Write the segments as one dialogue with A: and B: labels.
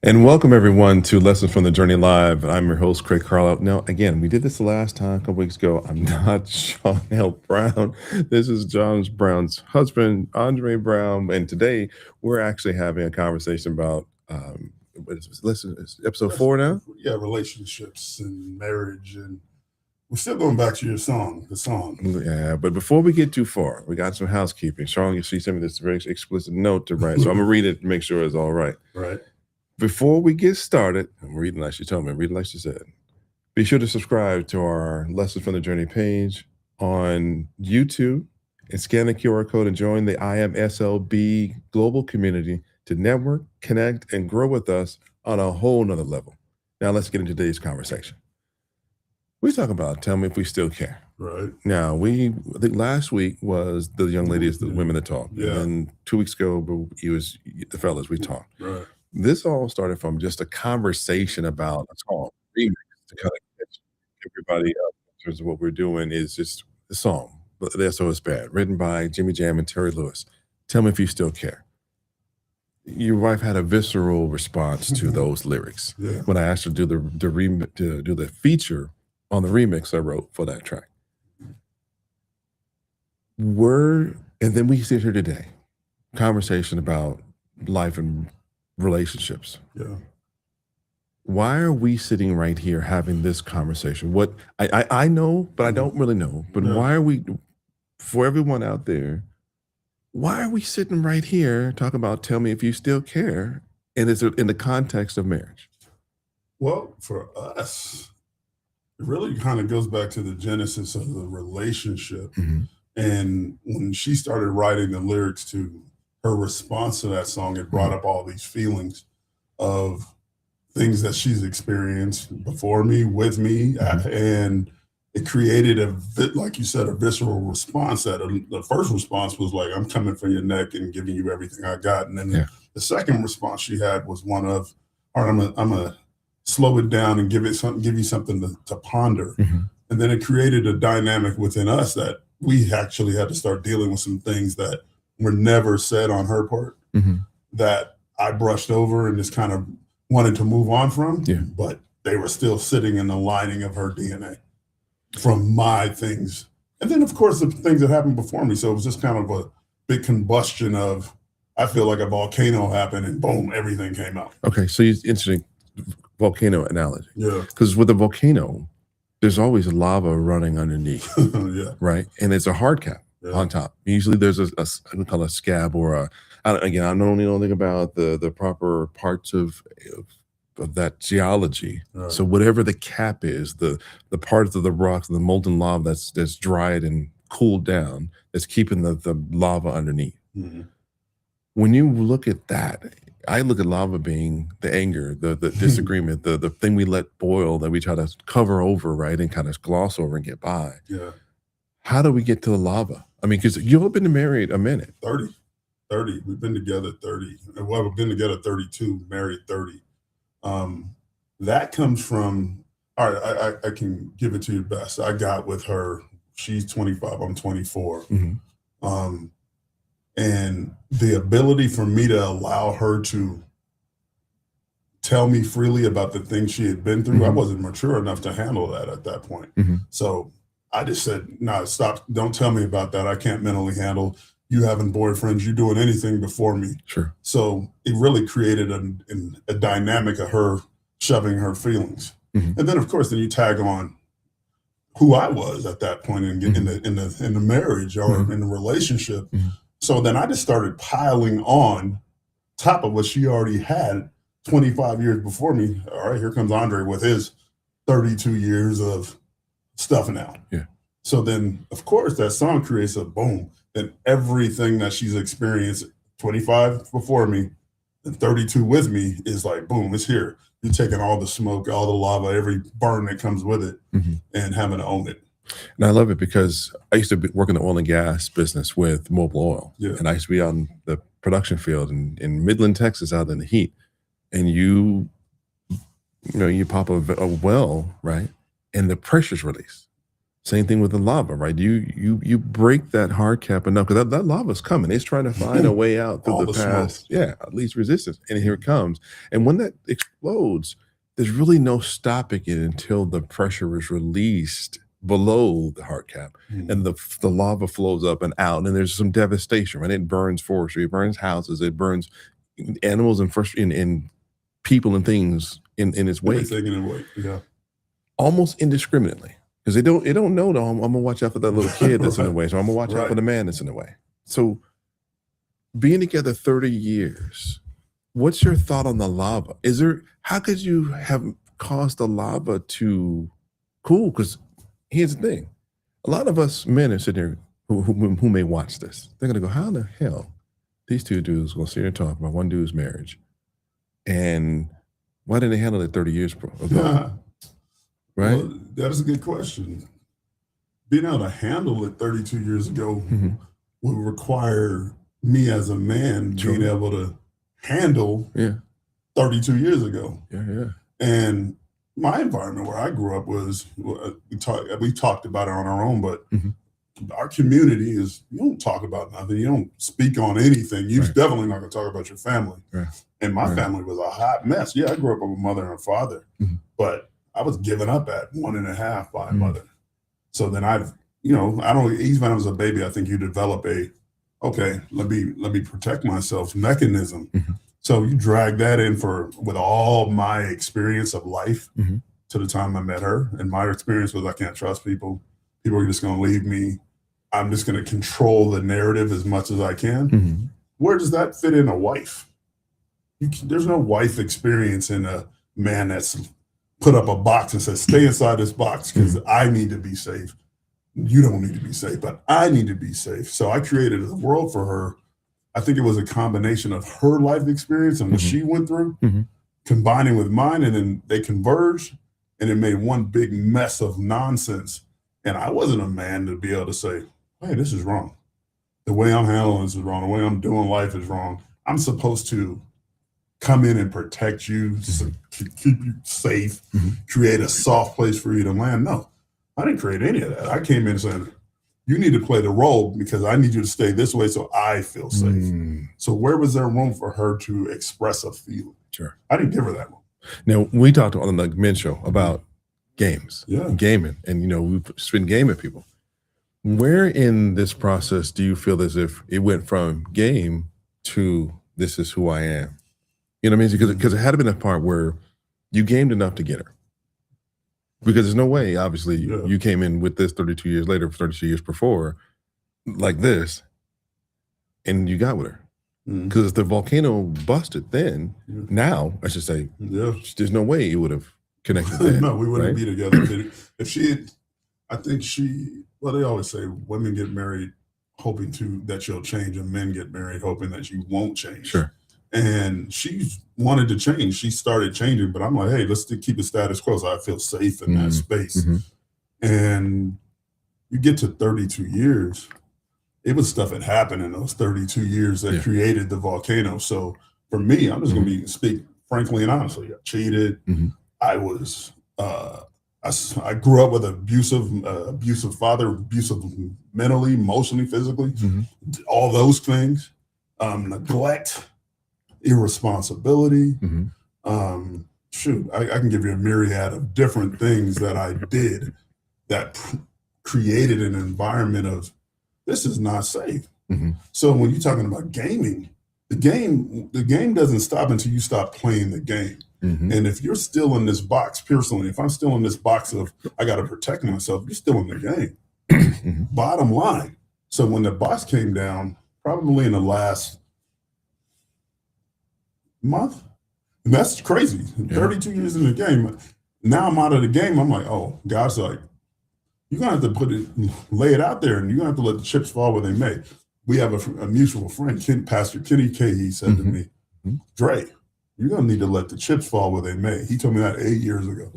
A: And welcome everyone to Lessons from the Journey Live. I'm your host, Craig Carlisle. Now, again, we did this the last time, a couple weeks ago. I'm not Sean L. Brown. This is John Brown's husband, Andre Brown. And today we're actually having a conversation about listen, it's episode
B: Yes,
A: 4 now.
B: yeah, relationships and marriage, and we're still going back to your song, the song.
A: Yeah, but before we get too far, we got some housekeeping. Sean, you see, sent me this very explicit note to write. So I'm gonna read it to make sure it's all right.
B: Right.
A: Before we get started, I'm reading like she told me, reading like she said. Be sure to subscribe to our Lessons from the Journey page on YouTube and scan the QR code and join the IMSLB global community to network, connect, and grow with us on a whole nother level. Now let's get into today's conversation. We talk about tell me if we still care.
B: Right.
A: Now I think last week was the young ladies, the women that talked.
B: Yeah.
A: And then 2 weeks ago, it was the fellas we talked.
B: Right.
A: This all started from just a conversation about a song remix to kind of catch everybody up in terms of what we're doing is just the song, but the SOS Bad, written by Jimmy Jam and Terry Lewis. Tell me if you still care. Your wife had a visceral response to those lyrics
B: Yeah.
A: when I asked her to do the feature on the remix I wrote for that track. And then we sit here today, conversation about life and relationships.
B: Yeah.
A: Why are we sitting right here having this conversation? What I know, but I don't really know. But
B: Yeah.
A: why are we, for everyone out there, why are we sitting right here talking about tell me if you still care? And it's in the context of marriage.
B: Well, for us, it really kind of goes back to the genesis of the relationship. And when she started writing the lyrics to her response to that song, it brought up all these feelings of things that she's experienced before me, with me, and it created like you said, a visceral response. The first response was like, "I'm coming for your neck and giving you everything I got," and then
A: Yeah.
B: the second response she had was one of, "All right, I'm gonna slow it down and give you something to ponder." And then it created a dynamic within us that we actually had to start dealing with some things that were never said on her part that I brushed over and just kind of wanted to move on from.
A: Yeah.
B: But they were still sitting in the lining of her DNA from my things. And then, of course, the things that happened before me. So it was just kind of a big combustion of, I feel like a volcano happened and boom, everything came out.
A: Okay, so it's interesting volcano analogy.
B: Yeah.
A: Because with a volcano, there's always lava running underneath,
B: Yeah.
A: right? And it's a hard cap
B: Yeah.
A: on top. Usually there's I would call it a scab or again, I don't know anything about the proper parts of that geology.
B: Right.
A: So whatever the cap is, the parts of the rocks, the molten lava that's dried and cooled down, that's keeping the lava underneath.
B: Mhm.
A: When you look at that, I look at lava being the anger, the disagreement, the thing we let boil that we try to cover over, right, and kind of gloss over and get by.
B: Yeah.
A: How do we get to the lava? I mean, because you've been married a minute.
B: 30. 30. We've been together 30. Well, we've been together 32, married 30. That comes from, all right, I can give it to you best. I got with her, she's 25, I'm 24. And the ability for me to allow her to tell me freely about the things she had been through, I wasn't mature enough to handle that at that point. So I just said, no, stop. Don't tell me about that. I can't mentally handle you having boyfriends, you doing anything before me.
A: Sure.
B: So it really created a dynamic of her shoving her feelings. And then, of course, then you tag on who I was at that point in the marriage or in the relationship. So then I just started piling on top of what she already had 25 years before me. All right, here comes Andre with his 32 years of stuff now.
A: Yeah.
B: So then, of course, that song creates a boom. And everything that she's experienced 25 before me and 32 with me is like, boom, it's here. You're taking all the smoke, all the lava, every burn that comes with it and having to own it.
A: And I love it because I used to work in the oil and gas business with Mobil Oil.
B: Yeah.
A: And I used to be on the production field in Midland, Texas, out in the heat. And you pop a well, right? And the pressure's released. Same thing with the lava, right? You break that hard cap enough because that lava's coming. It's trying to find a way out through
B: All
A: the
B: the smoke.
A: past. Yeah, at least resistance. And here it comes. And when that explodes, there's really no stopping it until the pressure is released below the hard cap and the lava flows up and out. And there's some devastation, right? It burns forestry, it burns houses, it burns animals and in people and things in its wake.
B: Everything in the wake. Yeah.
A: Almost indiscriminately. Because they don't know though. I'm gonna watch out for that little kid that's in the way. So I'm gonna watch out for the man that's in the way. So being together 30 years, what's your thought on the lava? How could you have caused the lava to cool? Because here's the thing. A lot of us men are sitting there who may watch this. They're gonna go, how the hell these two dudes gonna sit here and talk about one dude's marriage? And why didn't they handle it 30 years ago?
B: Yeah.
A: Right?
B: Well, that is a good question. Being able to handle it 32 years ago would require me as a man being able to handle 32 years ago.
A: Yeah.
B: And my environment where I grew up was, we talked about it on our own, but our community is, you don't talk about nothing. You don't speak on anything. You're definitely not going to talk about your family. And my family was a hot mess. Yeah, I grew up with a mother and a father, but I was given up at 1.5 by a mother. So then even when I was a baby, I think you develop let me protect myself mechanism. So you drag that in with all my experience of life to the time I met her. And my experience was I can't trust people. People are just going to leave me. I'm just going to control the narrative as much as I can. Where does that fit in a wife? There's no wife experience in a man that's put up a box and says, stay inside this box because I need to be safe. You don't need to be safe, but I need to be safe. So I created a world for her. I think it was a combination of her life experience and what she went through, combining with mine, and then they converged, and it made one big mess of nonsense. And I wasn't a man to be able to say, hey, this is wrong. The way I'm handling this is wrong. The way I'm doing life is wrong. I'm supposed to come in and protect you, keep you safe, create a soft place for you to land. No, I didn't create any of that. I came in saying, you need to play the role because I need you to stay this way so I feel safe. So where was there room for her to express a feeling?
A: Sure.
B: I didn't give her that room.
A: Now, we talked on the men's show about games, gaming, and we spend gaming people. Where in this process do you feel as if it went from game to this is who I am? You know what I mean? Because it had been a part where you gamed enough to get her. Because there's no way, obviously, you came in with this 32 years later, 32 years before, like this, and you got with her. Because if the volcano busted then, now, I should say, there's no way you would have connected then.
B: No, we wouldn't be together. If she had, I think they always say women get married hoping that you'll change, and men get married hoping that you won't change.
A: Sure.
B: And she wanted to change. She started changing, but I'm like, hey, let's keep the status quo so I feel safe in that space. And you get to 32 years, it was stuff that happened in those 32 years that created the volcano. So for me, I'm just going to speak frankly and honestly. I cheated. I was, I grew up with an abusive father, abusive mentally, emotionally, physically, all those things, neglect, irresponsibility. I can give you a myriad of different things that I did that created an environment of this is not safe. So when you're talking about gaming, the game doesn't stop until you stop playing the game. And if you're still in this box, personally, if I'm still in this box of I got to protect myself, you're still in the game. Bottom line. So when the box came down, probably in the last month, and that's crazy. 32 years in the game. Now I'm out of the game. I'm like, oh, God's like, you're gonna have to lay it out there, and you're gonna have to let the chips fall where they may. We have a mutual friend, Pastor Kenny K. He said to me, Dre, you're gonna need to let the chips fall where they may. He told me that 8 years ago.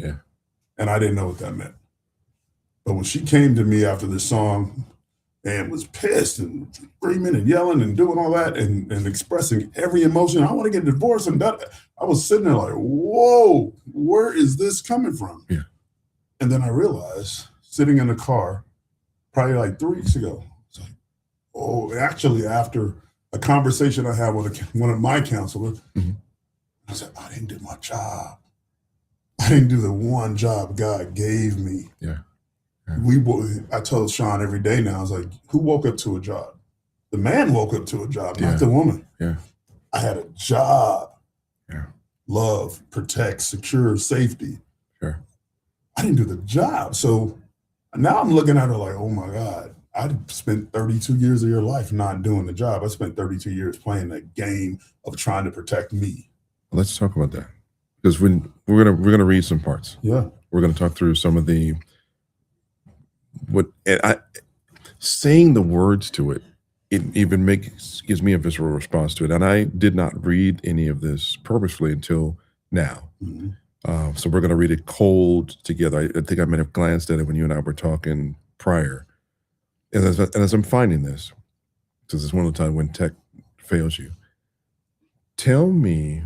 B: And I didn't know what that meant. But when she came to me after this song and was pissed and screaming and yelling and doing all that and expressing every emotion, I want to get divorced and that, I was sitting there like, whoa, where is this coming from? And then I realized sitting in the car probably like 3 weeks ago. It's like, oh, actually, after a conversation I had with one of my counselors, I said, I didn't do my job. I didn't do the one job God gave me.
A: Yeah.
B: I told Sean every day now, I was like, who woke up to a job? The man woke up to a job, not the woman.
A: Yeah.
B: I had a job.
A: Yeah.
B: Love, protect, secure, safety.
A: Sure.
B: I didn't do the job. So now I'm looking at her like, oh my God, I spent 32 years of your life not doing the job. I spent 32 years playing that game of trying to protect me.
A: Let's talk about that, because we're gonna read some parts.
B: Yeah.
A: We're gonna talk through some of the saying the words to it. It even gives me a visceral response to it. And I did not read any of this purposefully until now. So we're going to read it cold together. I think I might have glanced at it when you and I were talking prior. And as I'm finding this, because it's one of the times when tech fails you, tell me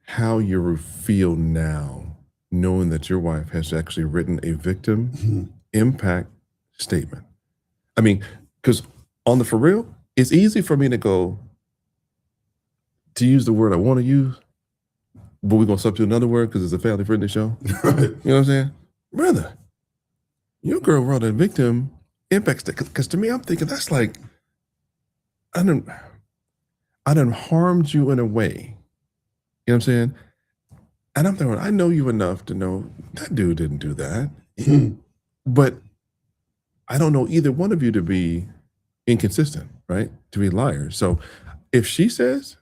A: how you feel now, knowing that your wife has actually written a victim impact statement. I mean, because on the for real, it's easy for me to use the word I want to use, but we're going to substitute another word because it's a family-friendly show.
B: Right.
A: You know what I'm saying? Brother, your girl wrote a victim impact statement. Because to me, I'm thinking that's like, I done harmed you in a way. You know what I'm saying? And I'm thinking, I know you enough to know that dude didn't do that. But I don't know either one of you to be inconsistent, right? To be liars. So if she says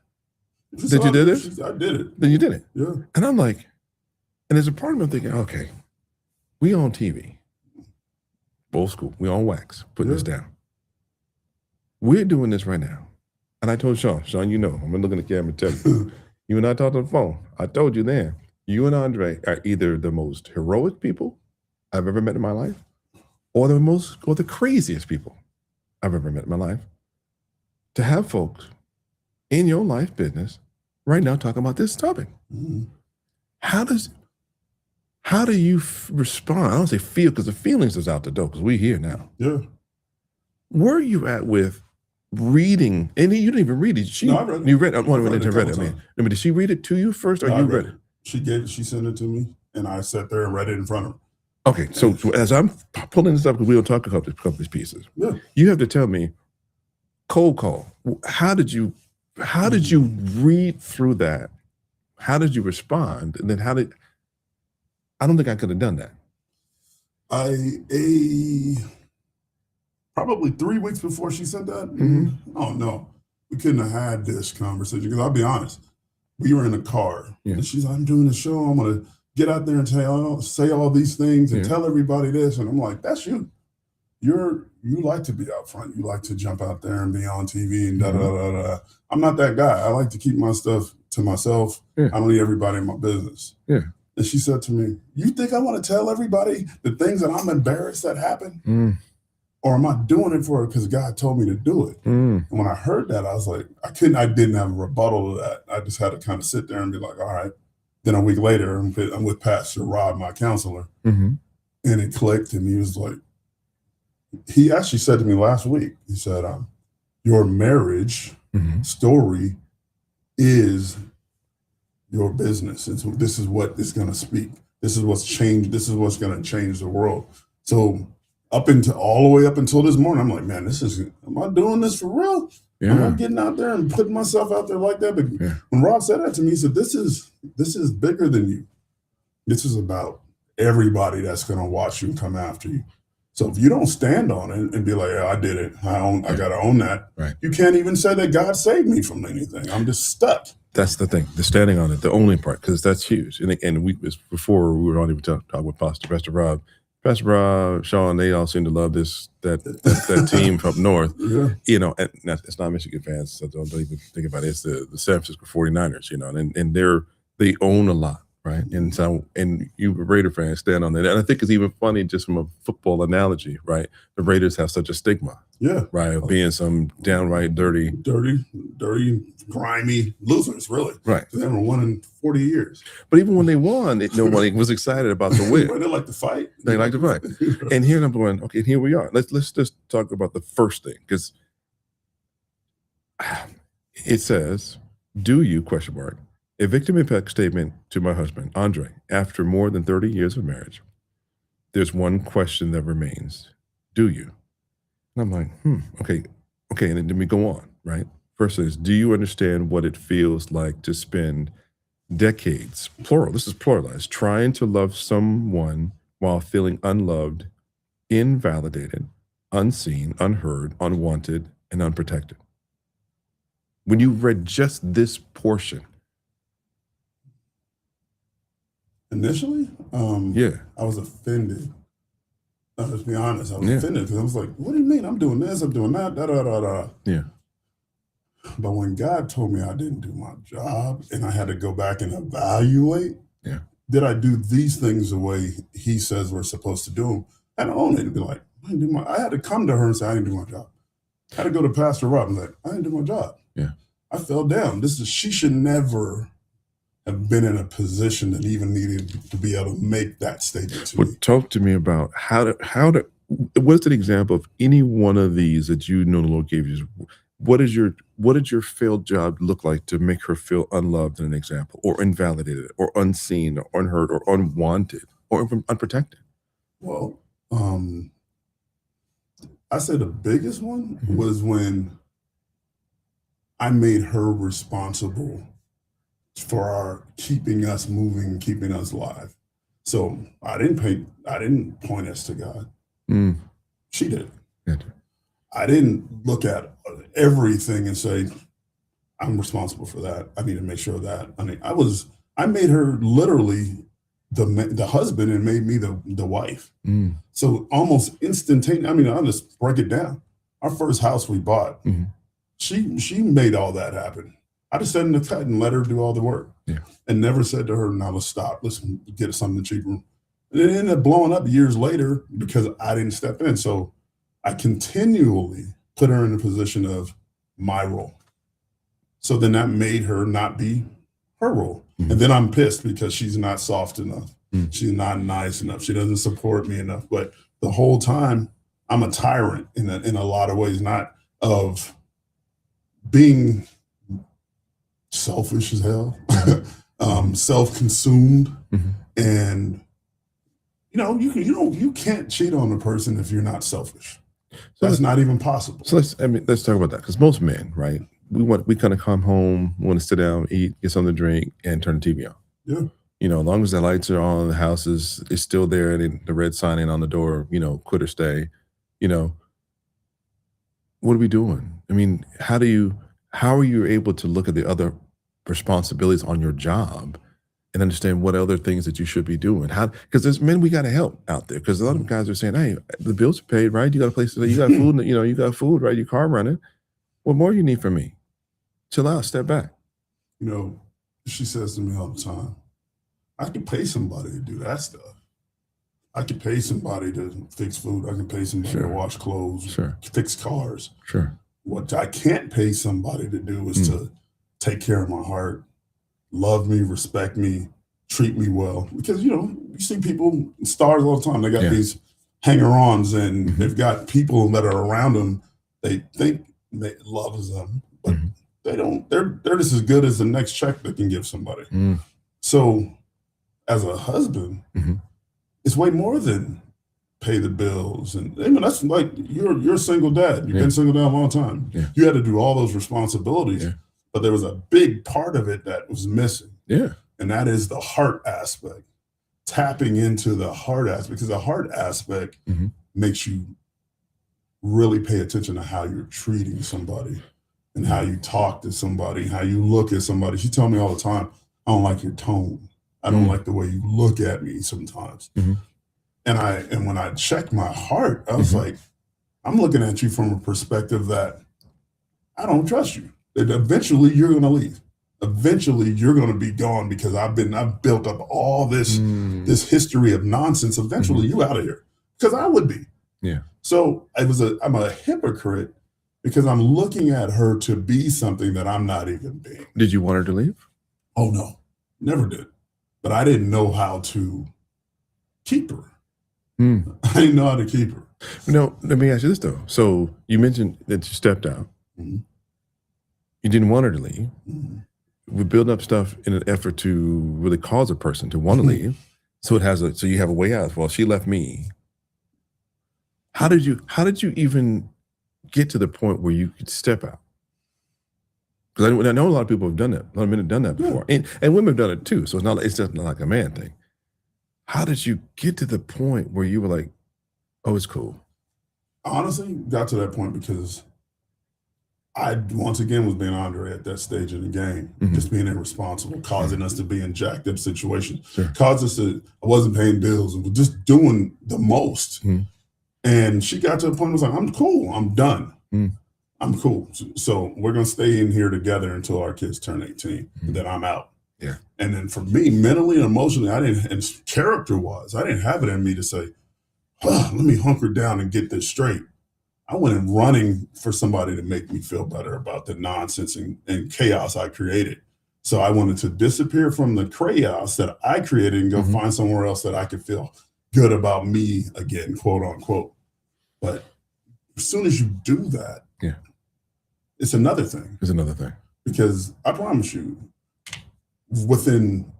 A: that you did this,
B: I did it.
A: then you did it.
B: Yeah.
A: And I'm like, and there's a part of me I'm thinking, okay, we on TV, old school, we on wax, putting this down. We're doing this right now. And I told Sean, you know, I'm gonna look in the camera and tell you, you and I talked on the phone. I told you then, you and Andre are either the most heroic people I've ever met in my life, or the craziest people I've ever met in my life. To have folks in your life business right now talking about this topic. How do you respond? I don't say feel, because the feelings is out the door, because we here now.
B: Yeah.
A: Where are you at with reading? And you didn't even read it.
B: No, I read it.
A: You read it. I
B: read it a
A: read it.
B: couple
A: I mean, did she read it to you first, or
B: No,
A: you
B: I
A: read it?
B: She sent it to me, and I sat there and read it in front of her.
A: Okay, so as I'm pulling this up, because we'll talk about a couple of these pieces.
B: Yeah.
A: You have to tell me, cold call. How did you read through that? How did you respond? And then I don't think I could have done that.
B: Probably 3 weeks before she said that. Oh no, we couldn't have had this conversation, because I'll be honest, we were in a car, and she's like, I'm doing a show, I'm gonna get out there and say all these things and tell everybody this, and I'm like, that's you. You like to be out front. You like to jump out there and be on TV and da da da da. I'm not that guy. I like to keep my stuff to myself. I don't need everybody in my business. And she said to me, you think I want to tell everybody the things that I'm embarrassed that happened? Or am I doing it for it because God told me to do it? And when I heard that, I was like, I didn't have a rebuttal to that. I just had to kind of sit there and be like, all right. Then a week later, I'm with Pastor Rob, my counselor, and it clicked. And he was like, he actually said to me last week, he said, your marriage story is your business. And so this is what is going to speak. This is what's changed. This is what's going to change the world. So all the way up until this morning, I'm like, man, am I doing this for real? Am I getting out there and putting myself out there like that? But when Rob said that to me, he said, this is bigger than you. This is about everybody that's going to watch you and come after you. So if you don't stand on it and be like, yeah, I did it, I got to own that.
A: Right.
B: You can't even say that God saved me from anything. I'm just stuck.
A: That's the thing, the standing on it, the owning part, because that's huge. And before we were on even talking with Pastor Rob, Sean, they all seem to love that team from up north. You know, and it's not Michigan fans, so don't even think about it. It's the San Francisco 49ers, you know, and they own a lot, right? And so, and you Raider fans stand on that. And I think it's even funny just from a football analogy, right? The Raiders have such a stigma,
B: Yeah.
A: right, of being some downright dirty,
B: grimy losers, really.
A: right?
B: They haven't won in 40 years.
A: But even when they won, nobody was excited about the win.
B: But they like to fight.
A: They like to fight. And here I'm going, okay, here we are. Let's just talk about the first thing, because it says, "Do you?" question mark. A victim impact statement to my husband, Andre, after more than 30 years of marriage. There's one question that remains. Do you? And I'm like, okay. And then we go on, right? First is, do you understand what it feels like to spend decades, plural, this is pluralized, trying to love someone while feeling unloved, invalidated, unseen, unheard, unwanted, and unprotected? When you read just this portion,
B: initially,
A: yeah,
B: I was offended. Let's be honest, I was
A: Yeah.
B: offended because I was like, "What do you mean? I'm doing this, I'm doing that, da da da da."
A: yeah,
B: But when God told me I didn't do my job and I had to go back and evaluate,
A: Yeah.
B: did I do these things the way He says we're supposed to do them? And I own it and be like, I had to come to her and say I didn't do my job. I had to go to Pastor Rob and be like, I didn't do my job.
A: Yeah.
B: I fell down. She should never have been in a position that even needed to be able to make that statement to
A: Well,
B: me.
A: talk to me about how to. What's an example of any one of these that you know the Lord gave you? What did your failed job look like to make her feel unloved, in an example, or invalidated, or unseen, or unheard, or unwanted, or even unprotected?
B: Well, I say the biggest one
A: Mhm.
B: was when I made her responsible for our keeping us moving, keeping us alive. So I didn't point us to God.
A: Mm,
B: She did.
A: gotcha.
B: I didn't look at everything and say, I'm responsible for that. I need to make sure of that. I mean, I made her literally the husband and made me the wife.
A: Mm,
B: So almost instantaneous. I mean, I'll just break it down. Our first house we bought,
A: mhm.
B: she made all that happen. I just sat in the cut and let her do all the work.
A: Yeah.
B: And never said to her, now let's stop. Let's get something cheaper. And it ended up blowing up years later because I didn't step in. So I continually put her in a position of my role. So then that made her not be her role.
A: Mhm.
B: And then I'm pissed because she's not soft enough.
A: Mm.
B: She's not nice enough. She doesn't support me enough. But the whole time I'm a tyrant in a lot of ways, not of being selfish as hell, self-consumed,
A: Mhm.
B: and you can't cheat on a person if you're not selfish.
A: So
B: That's not even possible.
A: So let's talk about that, because most men, right? We kind of come home, want to sit down, eat, get something to drink, and turn the TV on.
B: Yeah.
A: As long as the lights are on, the house is still there, and the red sign ain't on the door, quit or stay. What are we doing? I mean, how are you able to look at the other responsibilities on your job and understand what other things that you should be doing? Because there's men we got to help out there, because a lot of guys are saying, hey, the bills are paid, right? You got a place to live, you got food, you got food, right? Your car running. What more you need from me? Chill out, step back.
B: She says to me all the time, I could pay somebody to do that stuff. I could pay somebody to fix food. I can pay somebody
A: Sure.
B: to wash clothes,
A: Sure.
B: fix cars.
A: Sure.
B: What I can't pay somebody to do is to take care of my heart, love me, respect me, treat me well. Because, you see people, stars all the time. They got
A: Yeah.
B: these hanger-ons, and
A: Mhm.
B: they've got people that are around them. They think they loves them, but
A: Mhm.
B: they don't. They're just as good as the next check they can give somebody.
A: Mm.
B: So as a husband,
A: Mhm.
B: it's way more than pay the bills. And that's like you're a single dad. You've
A: Yeah.
B: been single dad a long time.
A: Yeah.
B: You had to do all those responsibilities,
A: Yeah.
B: but there was a big part of it that was missing.
A: Yeah.
B: And that is the heart aspect. Tapping into the heart aspect, because the heart aspect
A: Mhm.
B: makes you really pay attention to how you're treating somebody and how you talk to somebody, how you look at somebody. She told me all the time, I don't like your tone. I don't
A: Mm.
B: like the way you look at me sometimes.
A: Mhm.
B: And when I checked my heart, I was
A: Mhm.
B: like, I'm looking at you from a perspective that I don't trust you. That eventually you're going to leave. eventually you're going to be gone because I've built up all this history of nonsense. Eventually you out of here, because I would be.
A: Yeah.
B: So I'm a hypocrite because I'm looking at her to be something that I'm not even being.
A: Did you want her to leave?
B: Oh no, never did. But I didn't know how to keep her. I didn't know how to keep her.
A: No, let me ask you this though. So you mentioned that you stepped out.
B: Mhm.
A: You didn't want her to leave.
B: Mhm.
A: We build up stuff in an effort to really cause a person to want to leave. So so you have a way out. Well, she left me. How did you even get to the point where you could step out? Because I know a lot of people have done that. A lot of men have done that before, and women have done it too. So it's just not like a man thing. How did you get to the point where you were like, "Oh, it's cool"?
B: Honestly, got to that point because I once again was being Andre at that stage in the game, just being irresponsible, causing us to be in jacked up situations, caused us to. I wasn't paying bills and was just doing the most. And she got to a point where I was like, I'm cool, I'm done. I'm cool. So we're gonna stay in here together until our kids turn 18, and then I'm out.
A: Yeah.
B: And then for me, mentally and emotionally, and character-wise, I didn't have it in me to say, let me hunker down and get this straight. I went in running for somebody to make me feel better about the nonsense and chaos I created. So I wanted to disappear from the chaos that I created and go find somewhere else that I could feel good about me again, quote unquote. But as soon as you do that, it's another thing.
A: It's another thing.
B: Because I promise you, within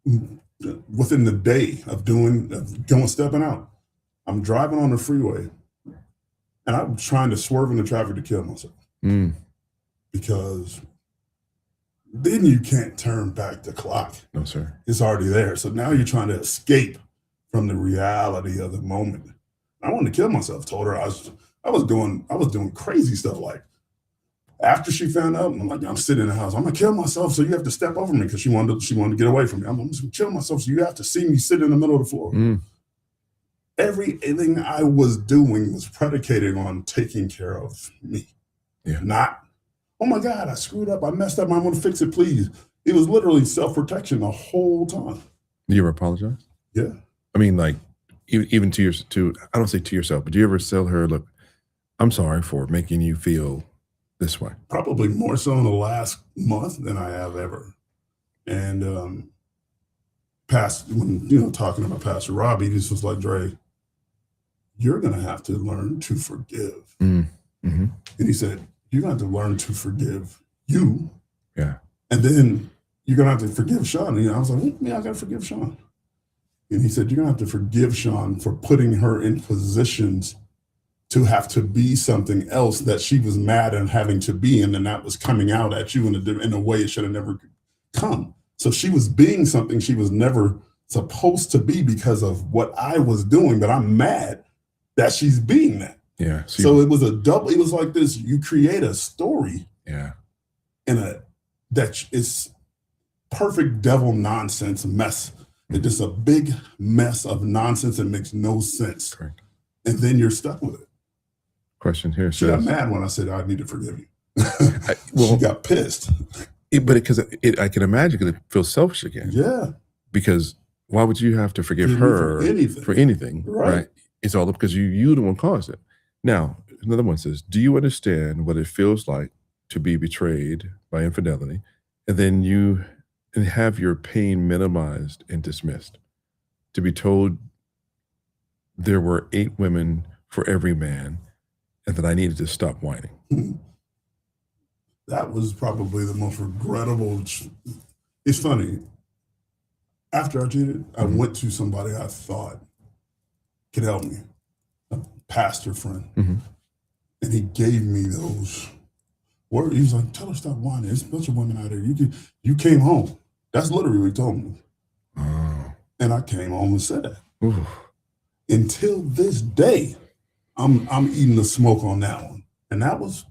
B: the day of stepping out, I'm driving on the freeway and I'm trying to swerve into traffic to kill myself. Because then you can't turn back the clock.
A: No, sir.
B: It's already there. So now you're trying to escape from the reality of the moment. I wanted to kill myself. Told her I was doing crazy stuff. Like, after she found out, I'm like, I'm sitting in the house. I'm gonna kill myself, so you have to step over me, because she wanted to get away from me. I'm just gonna kill myself, so you have to see me sit in the middle of the floor. Everything I was doing was predicated on taking care of me. Not, oh my God, I screwed up, I messed up, I'm gonna fix it, please. It was literally self-protection the whole time.
A: Do you ever apologize?
B: Yeah.
A: I mean, like, even I don't say to yourself, but do you ever tell her, look, I'm sorry for making you feel this way?
B: Probably more so in the last month than I have ever. And when talking about Pastor Robbie, he just was like, Dre, you're gonna have to learn to forgive. And he said, you're gonna have to learn to forgive you.
A: Yeah.
B: And then you're gonna have to forgive Sean. And I was like, what do you mean I gotta forgive Sean? And he said, you're gonna have to forgive Sean for putting her in positions to have to be something else that she was mad at having to be in, and that was coming out at you in a way it should have never come. So she was being something she was never supposed to be because of what I was doing, but I'm mad that she's being that.
A: Yeah.
B: So it was it was like this, you create a story that is perfect devil nonsense mess. It's just a big mess of nonsense that makes no sense.
A: Correct.
B: And then you're stuck with it.
A: Question here.
B: She got mad when I said I need to forgive you.
A: She
B: got pissed.
A: Because I can imagine because it feels selfish again.
B: Yeah.
A: Because why would you have to forgive her for anything? Right. It's all because you the one caused it. Now, another one says, do you understand what it feels like to be betrayed by infidelity and then have your pain minimized and dismissed? To be told there were 8 women for every man and that I needed to stop whining.
B: That was probably the most regrettable. It's funny. After I cheated, I went to somebody I thought could help me, a pastor friend. And he gave me those words. He was like, tell her stop whining. There's a bunch of women out there. You came home. That's literally what he told me. And I came home and said that. Until this day, I'm eating the smoke on that one. And that was,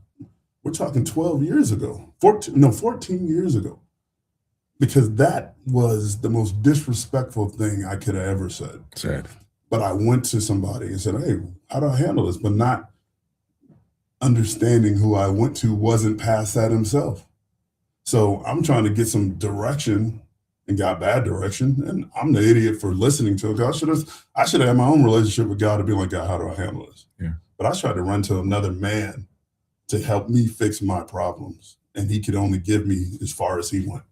B: we're talking 12 years ago, 14 years ago. Because that was the most disrespectful thing I could have ever said.
A: Sad.
B: But I went to somebody and said, hey, how do I handle this? But not understanding who I went to wasn't past that himself. So I'm trying to get some direction and got bad direction. And I'm the idiot for listening to it. I should have had my own relationship with God to be like, God, how do I handle this?
A: Yeah.
B: But I tried to run to another man to help me fix my problems. And he could only give me as far as he went.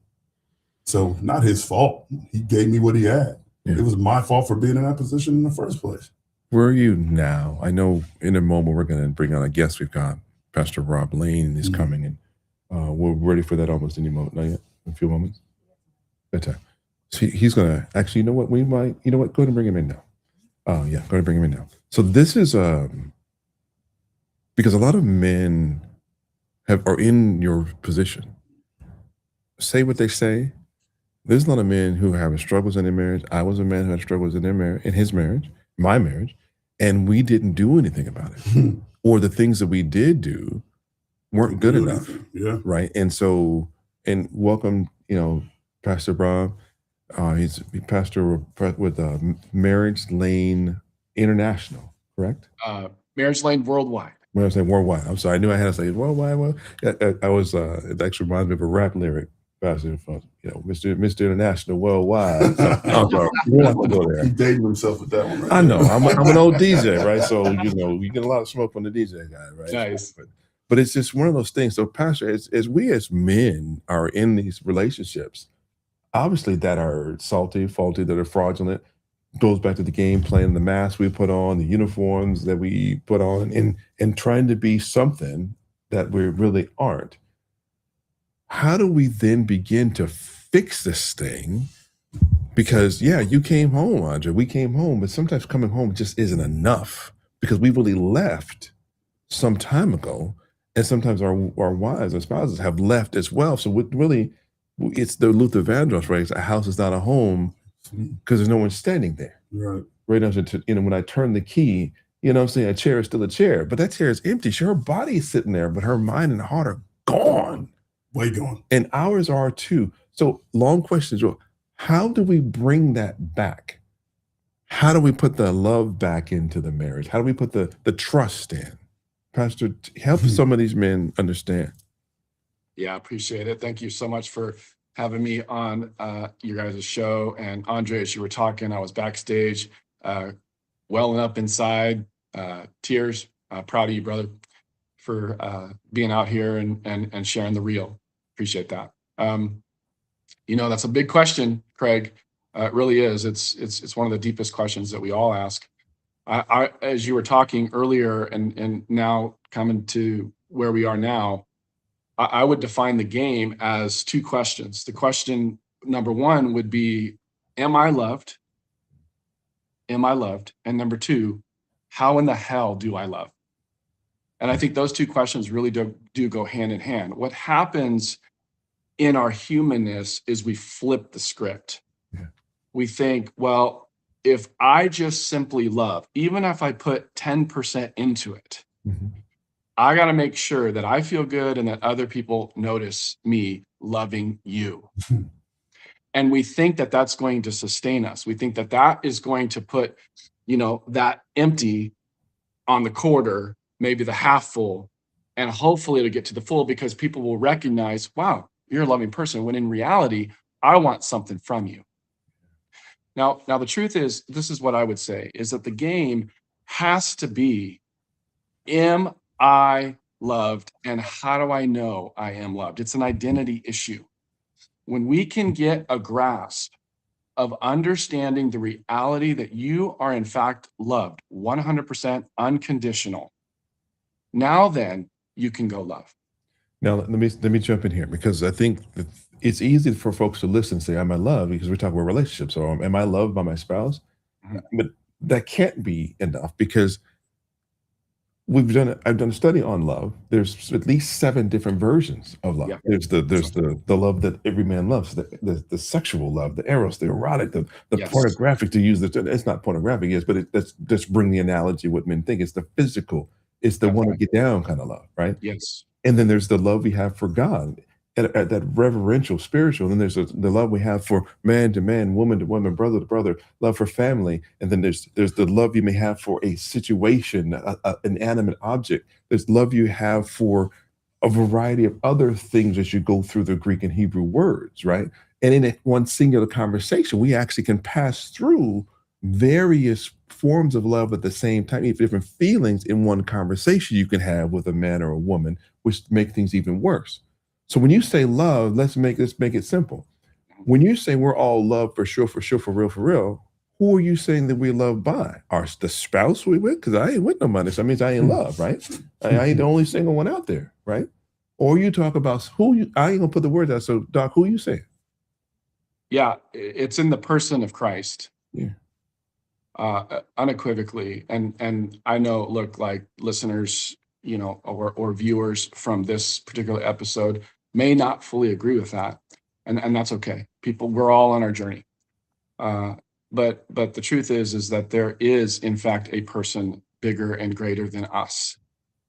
B: So not his fault. He gave me what he had.
A: Yeah.
B: It was my fault for being in that position in the first place.
A: Where are you now? I know in a moment we're going to bring on a guest. We've got Pastor Rob Lane is coming, and we're ready for that almost any moment. Not yet. In a few moments. Bedtime. So he's going to actually. You know what? We might. You know what? Go ahead and bring him in now. Yeah, go ahead and bring him in now. So this is because a lot of men are in your position. Say what they say. There's a lot of men who have struggles in their marriage. I was a man who had struggles in his marriage, my marriage, and we didn't do anything about it. Or the things that we did do weren't good enough.
B: Yeah.
A: Right. And so, and welcome, Pastor Rob. He's pastor with Marriage Lane International, correct?
C: Marriage Lane Worldwide.
A: When I say worldwide, I'm sorry. I knew I had to say worldwide. Well, I was. It actually reminds me of a rap lyric, Pastor. Mr. International Worldwide. So, I'm sorry. We're not gonna go there.
B: He's dating himself with that one. Right
A: I know. I'm an old DJ, right? So you get a lot of smoke from the DJ guy, right?
C: Nice.
A: But it's just one of those things. So, Pastor, as we as men are in these relationships, obviously that are salty, faulty, that are fraudulent, goes back to the game plan, the masks we put on, the uniforms that we put on, and trying to be something that we really aren't. How do we then begin to fix this thing? Because you came home, Andre. We came home, but sometimes coming home just isn't enough because we really left some time ago, and sometimes our wives, our spouses have left as well. So it's the Luther Vandross phrase: "A house is not a home because there's no one standing there."
B: Right.
A: Right now, when I turn the key, I'm saying a chair is still a chair, but that chair is empty. Sure, her body is sitting there, but her mind and heart are gone.
B: Way gone.
A: And ours are too. So long question, Joe. How do we bring that back? How do we put the love back into the marriage? How do we put the trust in? Pastor, help some of these men understand.
C: Yeah, I appreciate it. Thank you so much for having me on your guys' show. And Andre, as you were talking, I was backstage, welling up inside, tears. Proud of you, brother, for being out here and sharing the real. Appreciate that. That's a big question, Craig. It really is. It's one of the deepest questions that we all ask. I as you were talking earlier and now coming to where we are now, I would define the game as two questions. The question number one would be, am I loved? Am I loved? And number two, how in the hell do I love? And I think those two questions really do go hand in hand. What happens in our humanness is we flip the script.
A: Yeah.
C: We think, well, if I just simply love, even if I put 10% into it, I got to make sure that I feel good and that other people notice me loving you. And we think that that's going to sustain us. We think that that is going to put, that empty on the quarter, maybe the half full, and hopefully it'll get to the full because people will recognize, wow, you're a loving person, when in reality, I want something from you. Now the truth is, this is what I would say, is that the game has to be, am I loved, and how do I know I am loved? It's an identity issue. When we can get a grasp of understanding the reality that you are in fact loved, 100% unconditional, now then you can go love.
A: Now let me jump in here, because I think that it's easy for folks to listen and say, am I loved? Because we're talking about relationships. So am I loved by my spouse? But that can't be enough, because I've done a study on love. There's at least 7 different versions of love.
C: Yeah.
A: There's the love that every man loves, the sexual love, the eros, the erotic, the
C: Yes.
A: pornographic, to use it's not pornographic, yes, but let's bring the analogy what men think. It's the physical, it's the want to get down kind of love, right?
C: Yes.
A: And then there's the love we have for God, at that reverential, spiritual. And then there's the love we have for man to man, woman to woman, brother to brother, love for family. And then there's the love you may have for a situation, an animate object. There's love you have for a variety of other things as you go through the Greek and Hebrew words, right? And in one singular conversation, we actually can pass through various forms of love at the same time, even different feelings in one conversation you can have with a man or a woman, which make things even worse. So when you say love, let's make it simple. When you say we're all loved for sure, for real, who are you saying that we're loved by? The spouse we with? Because I ain't with nobody. So that means I ain't loved, right? I ain't the only single one out there, right? Or you talk about I ain't gonna put the words out. So Doc, who you saying?
C: Yeah, it's in the person of Christ.
A: Yeah.
C: Unequivocally. And I know, look, like listeners, or viewers from this particular episode may not fully agree with that. And that's okay. We're all on our journey. But the truth is that there is, in fact, a person bigger and greater than us.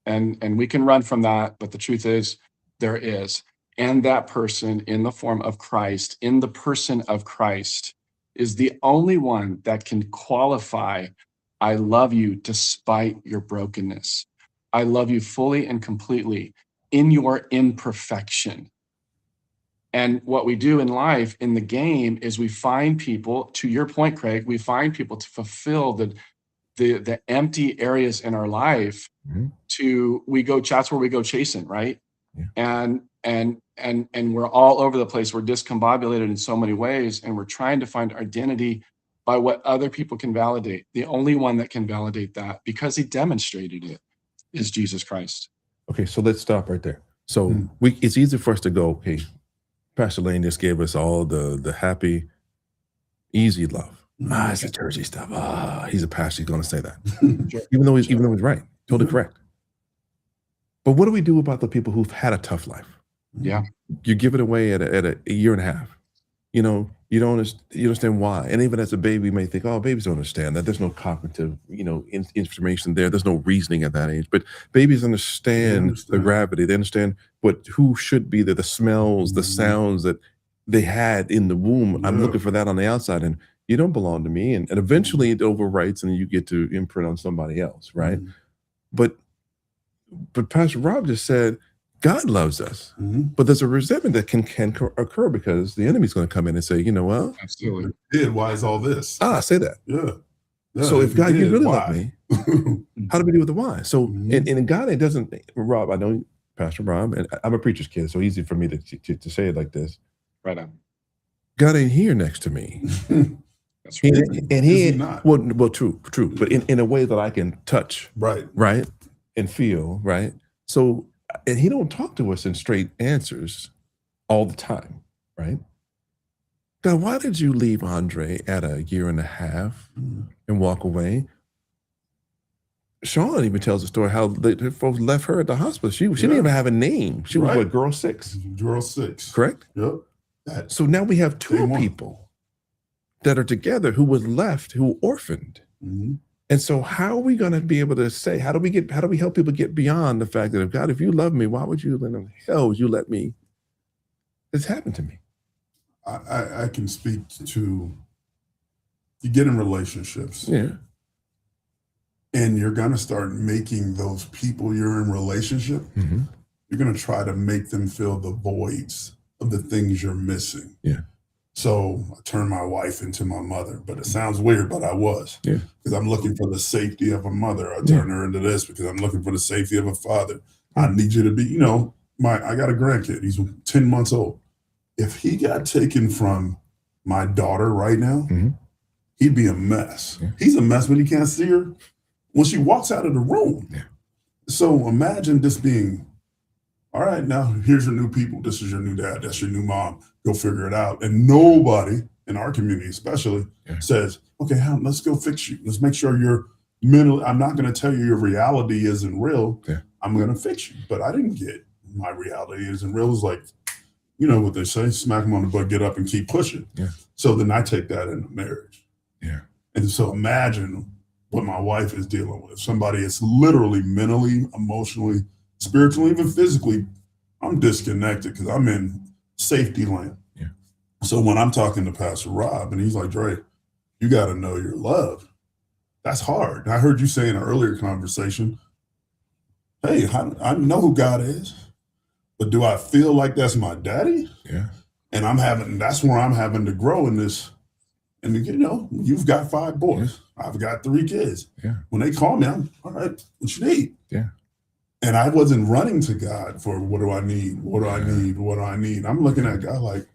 C: And we can run from that, but the truth is there is. And that person in the form of Christ, in the person of Christ, is the only one that can qualify, I love you despite your brokenness. I love you fully and completely in your imperfection. And what we do in life, in the game, is we find people, to your point, Craig, we find people to fulfill the empty areas in our life. That's where we go chasing, right? Yeah. And we're all over the place. We're discombobulated in so many ways, and we're trying to find identity by what other people can validate. The only one that can validate that, because he demonstrated it, is Jesus Christ.
A: Okay, so let's stop right there. So it's easy for us to go, okay, Pastor Lane just gave us all the happy, easy love. It's the churchy stuff. He's a pastor. He's going to say that, even though he's right, totally correct. But what do we do about the people who've had a tough life?
C: Yeah,
A: you give it away at a year and a half. You don't understand why. And even as a baby, you may think, oh, babies don't understand that. There's no cognitive, information there. There's no reasoning at that age. But babies understand the gravity. They understand who should be there, the smells, the sounds that they had in the womb. Yeah. I'm looking for that on the outside, and you don't belong to me. And eventually it overwrites, and you get to imprint on somebody else, right? But Pastor Rob just said, God loves us, but there's a resentment that can occur because the enemy's going to come in and say, well,
C: absolutely.
B: Why is all this?
A: Say that.
B: Yeah.
A: So if God, you really love me, how do we deal with the why? So, and God, it doesn't, Rob, I know Pastor Rob, and I'm a preacher's kid, so easy for me to say it like this.
C: Right on.
A: God ain't here next to me.
C: That's right.
A: And he ain't, well, true, but in a way that I can touch. Right. And feel, right? So, and he don't talk to us in straight answers all the time, right? God, why did you leave Andre at a year and a half and walk away? Sean even tells the story how the folks left her at the hospital. She didn't even have a name. She was girl 6?
B: Girl 6.
A: Correct?
B: Yep.
A: So now we have 2 people that are together who was left, who orphaned. And so how are we going to be able to say, how do we help people get beyond the fact that, if God, if you love me, why would you let me, this happened to me?
B: I can speak to, you get in relationships.
A: Yeah.
B: And you're going to start making those people you're in relationship, you're going to try to make them fill the voids of the things you're missing.
A: Yeah.
B: So I turned my wife into my mother, but it sounds weird, but I was.
A: Yeah.
B: Because I'm looking for the safety of a mother. I turned her into this because I'm looking for the safety of a father. I need you to be, I got a grandkid. He's 10 months old. If he got taken from my daughter right now, he'd be a mess. Yeah. He's a mess when he can't see her when she walks out of the room.
A: Yeah.
B: So imagine this being, all right, now here's your new people. This is your new dad. That's your new mom. Go figure it out. And nobody in our community especially says, okay, let's go fix you. Let's make sure you're mentally, I'm not going to tell you your reality isn't real. Yeah. I'm going to fix you. But I didn't get my reality isn't real. It's like, what they say, smack them on the butt, get up and keep pushing. Yeah. So then I take that into marriage.
A: Yeah.
B: And so imagine what my wife is dealing with. Somebody is literally mentally, emotionally, spiritually, even physically, I'm disconnected because I'm in safety land.
A: Yeah.
B: So when I'm talking to Pastor Rob and he's like, Dre, you got to know your love. That's hard. And I heard you say in an earlier conversation, hey, I know who God is. But do I feel like that's my daddy?
A: Yeah.
B: And that's where I'm having to grow in this. And you've got 5 boys. I've got 3 kids.
A: Yeah.
B: When they call me, I'm all right, what you need?
A: Yeah.
B: And I wasn't running to God for what do I need? What do I
A: Yeah.
B: need? What do I need? I'm looking at God like,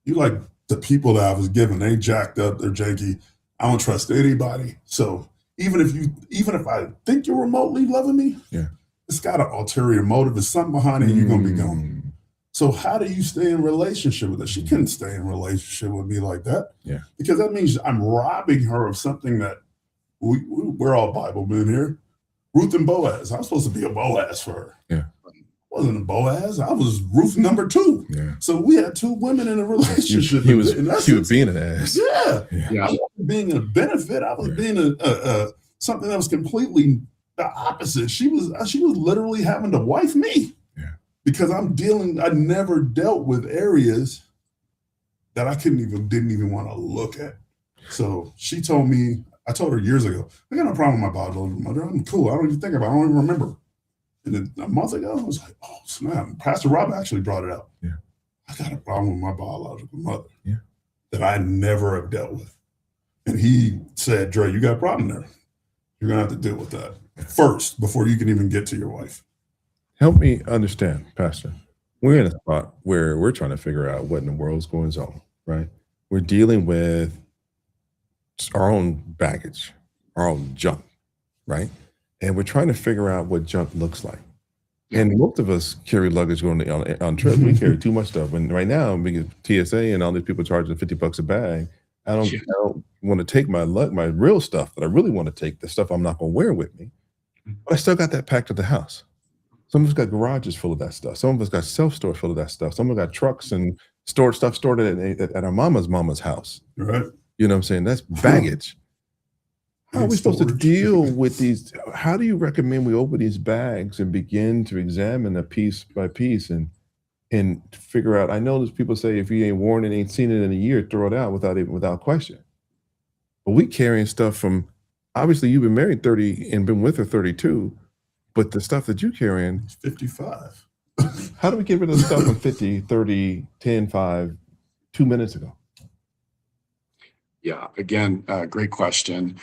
B: you like the people that I was given, they jacked up, they're janky. I don't trust anybody. So even if I think you're remotely loving me,
A: Yeah.
B: it's got an ulterior motive. There's something behind it, you're gonna be gone.
A: Mm.
B: So how do you stay in relationship with her? She couldn't stay in relationship with me like that.
A: Yeah.
B: Because that means I'm robbing her of something that we're all Bible men here. Ruth and Boaz. I'm supposed to be a Boaz for her.
A: Yeah.
B: I wasn't a Boaz. I was Ruth number 2.
A: Yeah.
B: So we had 2 women in a relationship.
A: He was
B: in essence.
A: being an ass.
B: Yeah.
C: Yeah.
B: I wasn't being a benefit. I was being a something that was completely the opposite. She was literally having to wife me.
A: Yeah.
B: Because I never dealt with areas that I didn't even want to look at. So she told me, I told her years ago, I got no problem with my biological mother. I'm cool. I don't even think about it. I don't even remember. And then a month ago, I was like, oh, snap. Pastor Rob actually brought it out.
A: Yeah.
B: I got a problem with my biological mother
A: Yeah.
B: that I never have dealt with. And he said, Dre, you got a problem there. You're going to have to deal with that first before you can even get to your wife.
A: Help me understand, Pastor. We're in a spot where we're trying to figure out what in the world's going on, right? We're dealing with our own baggage, our own junk, right? And we're trying to figure out what junk looks like. And most of us carry luggage going on trips. We carry too much stuff. And right now, because TSA and all these people charging $50 a bag, I don't want to take my real stuff that I really want to take, the stuff I'm not going to wear with me. But I still got that packed at the house. Some of us got garages full of that stuff. Some of us got self-storage full of that stuff. Some of us got trucks and stored at our mama's house.
B: Right.
A: You know what I'm saying? That's baggage. How are we supposed to deal with these? How do you recommend we open these bags and begin to examine it piece by piece and figure out? I know there's people say if you ain't worn it, ain't seen it in a year, throw it out without question. But we carrying stuff from, obviously you've been married 30 and been with her 32, but the stuff that you carrying,
B: It's 55.
A: how do we get rid of the stuff from 50, 30, 10, 5, 2 minutes ago?
C: Yeah, again, great question.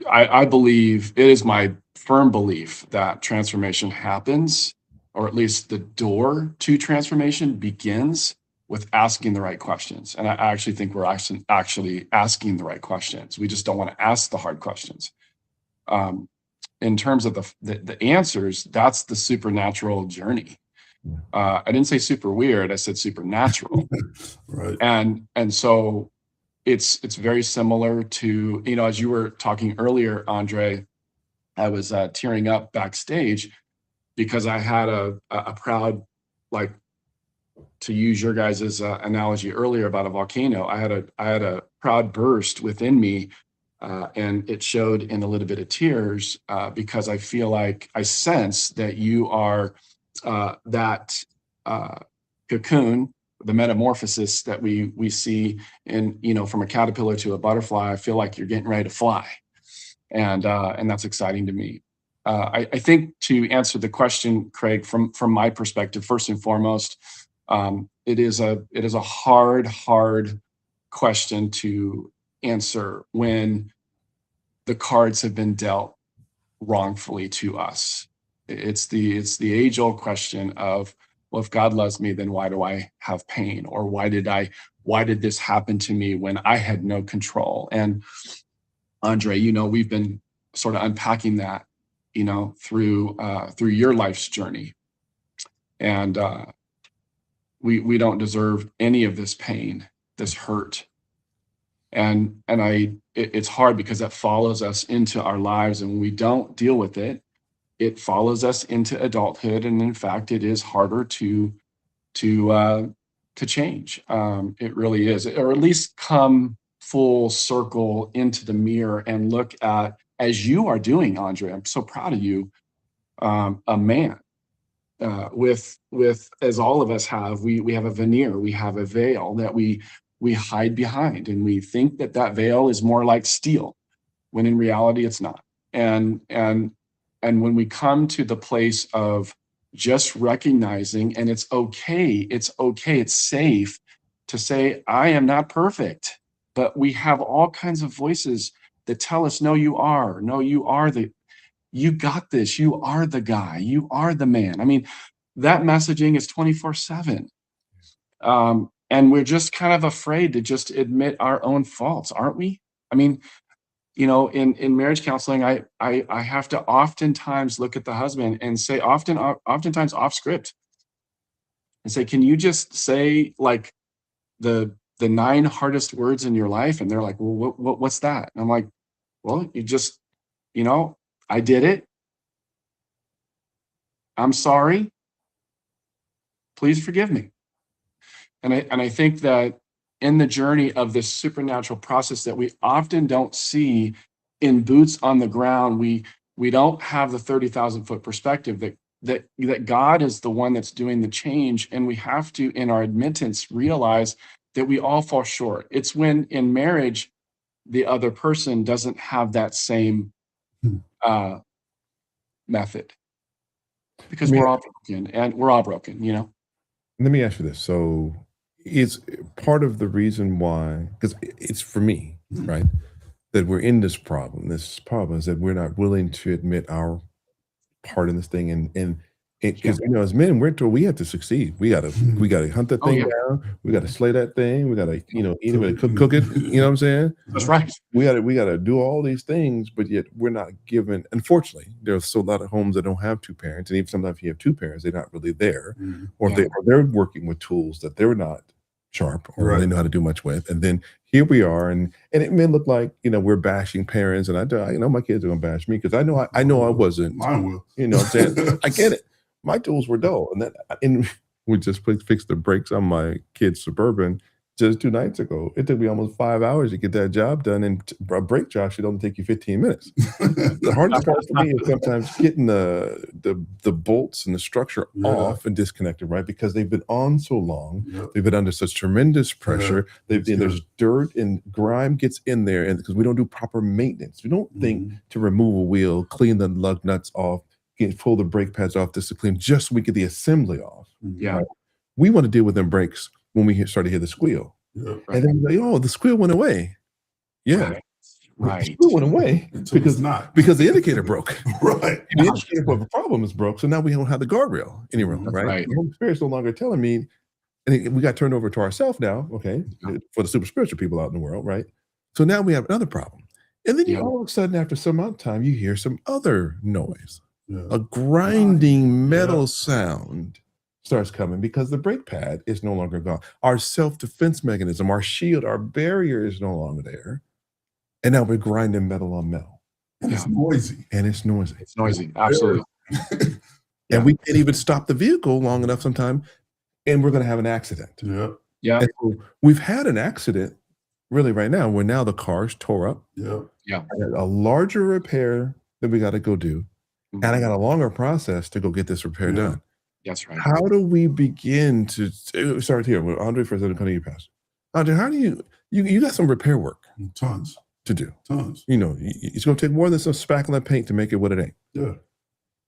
C: I believe, it is my firm belief that transformation happens, or at least the door to transformation begins with asking the right questions. And I actually think we're actually asking the right questions. We just don't want to ask the hard questions. In terms of the answers, that's the supernatural journey. I didn't say super weird, I said supernatural.
B: Right.
C: And so it's very similar to, as you were talking earlier, Andre, I was tearing up backstage because I had a proud, like, to use your guys' analogy earlier about a volcano, I had a proud burst within me, and it showed in a little bit of tears, because I feel like I sense that you are that cocoon, the metamorphosis that we see in, from a caterpillar to a butterfly. I feel like you're getting ready to fly, and that's exciting to me. I think, to answer the question, Craig, from my perspective, first and foremost, it is a hard question to answer when the cards have been dealt wrongfully to us. It's the age-old question of, well, if God loves me, then why do I have pain? Or why did this happen to me when I had no control? And Andre, we've been sort of unpacking that, through your life's journey. And we don't deserve any of this pain, this hurt. And it's hard because that follows us into our lives, and when we don't deal with it, it follows us into adulthood. And in fact, it is harder to change. It really is, or at least come full circle into the mirror and look at, as you are doing, Andre. I'm so proud of you, a man. With as all of us have, we have a veneer, we have a veil that we hide behind, and we think that veil is more like steel, when in reality it's not. And when we come to the place of just recognizing, and it's okay, it's safe to say, I am not perfect. But we have all kinds of voices that tell us, no, you are. No, you got this. You are the guy. You are the man. I mean, that messaging is 24/7. And we're just kind of afraid to just admit our own faults, aren't we? I mean, in marriage counseling, I have to oftentimes look at the husband and say, oftentimes off script, and say, can you just say like the 9 hardest words in your life? And they're like, well, what's that? And I'm like, well, I did it. I'm sorry. Please forgive me. And I think that in the journey of this supernatural process that we often don't see in boots on the ground, we don't have the 30,000-foot perspective that God is the one that's doing the change, and we have to, in our admittance, realize that we all fall short. It's when in marriage the other person doesn't have that same method, because we're all broken,
A: Let me ask you this. So it's part of the reason why, because it's for me, right, that we're in this problem. This problem is that we're not willing to admit our part in this thing, and because as men, we have to succeed. We gotta hunt that
C: Oh,
A: thing
C: yeah.
A: down. We gotta slay that thing. We gotta eat it, we gotta cook it. You know what I'm saying?
C: That's right.
A: We gotta do all these things, but yet we're not given. Unfortunately, there's still a lot of homes that don't have two parents, and even sometimes if you have two parents, they're not really there, or they're working with tools that they're not sharp or really know how to do much with. And then here we are, and it may look like we're bashing parents, and my kids are gonna bash me because I know I wasn't.
B: Mine will.
A: You know what I'm saying? I get it. My tools were dull, and we just fixed the brakes on my kid's Suburban just 2 nights ago. It took me almost 5 hours to get that job done, and a brake job should only take you 15 minutes. The hardest part for me is sometimes getting the bolts and the structure off and disconnected, right? Because they've been on so long, they've been under such tremendous pressure. There's dirt and grime gets in there, and because we don't do proper maintenance, we don't think to remove a wheel, clean the lug nuts off, pull the brake pads off just to clean, just so we get the assembly off.
C: Yeah.
A: Right? We want to deal with them brakes when we start to hear the squeal.
B: Right.
A: And then we're like, oh, the squeal went away. Yeah.
C: Right.
A: The squeal went away because the indicator broke.
B: Right.
A: The indicator for the problem is broke. So now we don't have the guardrail anymore. Right. The Holy Spirit's no longer telling me, and we got turned over to ourselves now, okay, for the super spiritual people out in the world, right? So now we have another problem. And then all of a sudden, after some amount of time, you hear some other noise. A grinding metal sound starts coming because the brake pad is no longer gone. Our self-defense mechanism, our shield, our barrier is no longer there. And now we're grinding metal on metal.
B: And it's noisy.
A: It's noisy.
C: Absolutely.
A: And we can't even stop the vehicle long enough sometimes, and we're going to have an accident.
C: Yeah.
A: And so we've had an accident really right now where now the car's tore up.
C: Yeah.
A: A larger repair that we got to go do. And I got a longer process to go get this repair done.
C: That's right.
A: How do we begin to start here? Well, Andre, first, I'm coming to you, Pastor. Andre, how do you got some repair work
B: Tons
A: to do?
B: Tons.
A: It's going to take more than some spackling paint to make it what it ain't.
B: Yeah.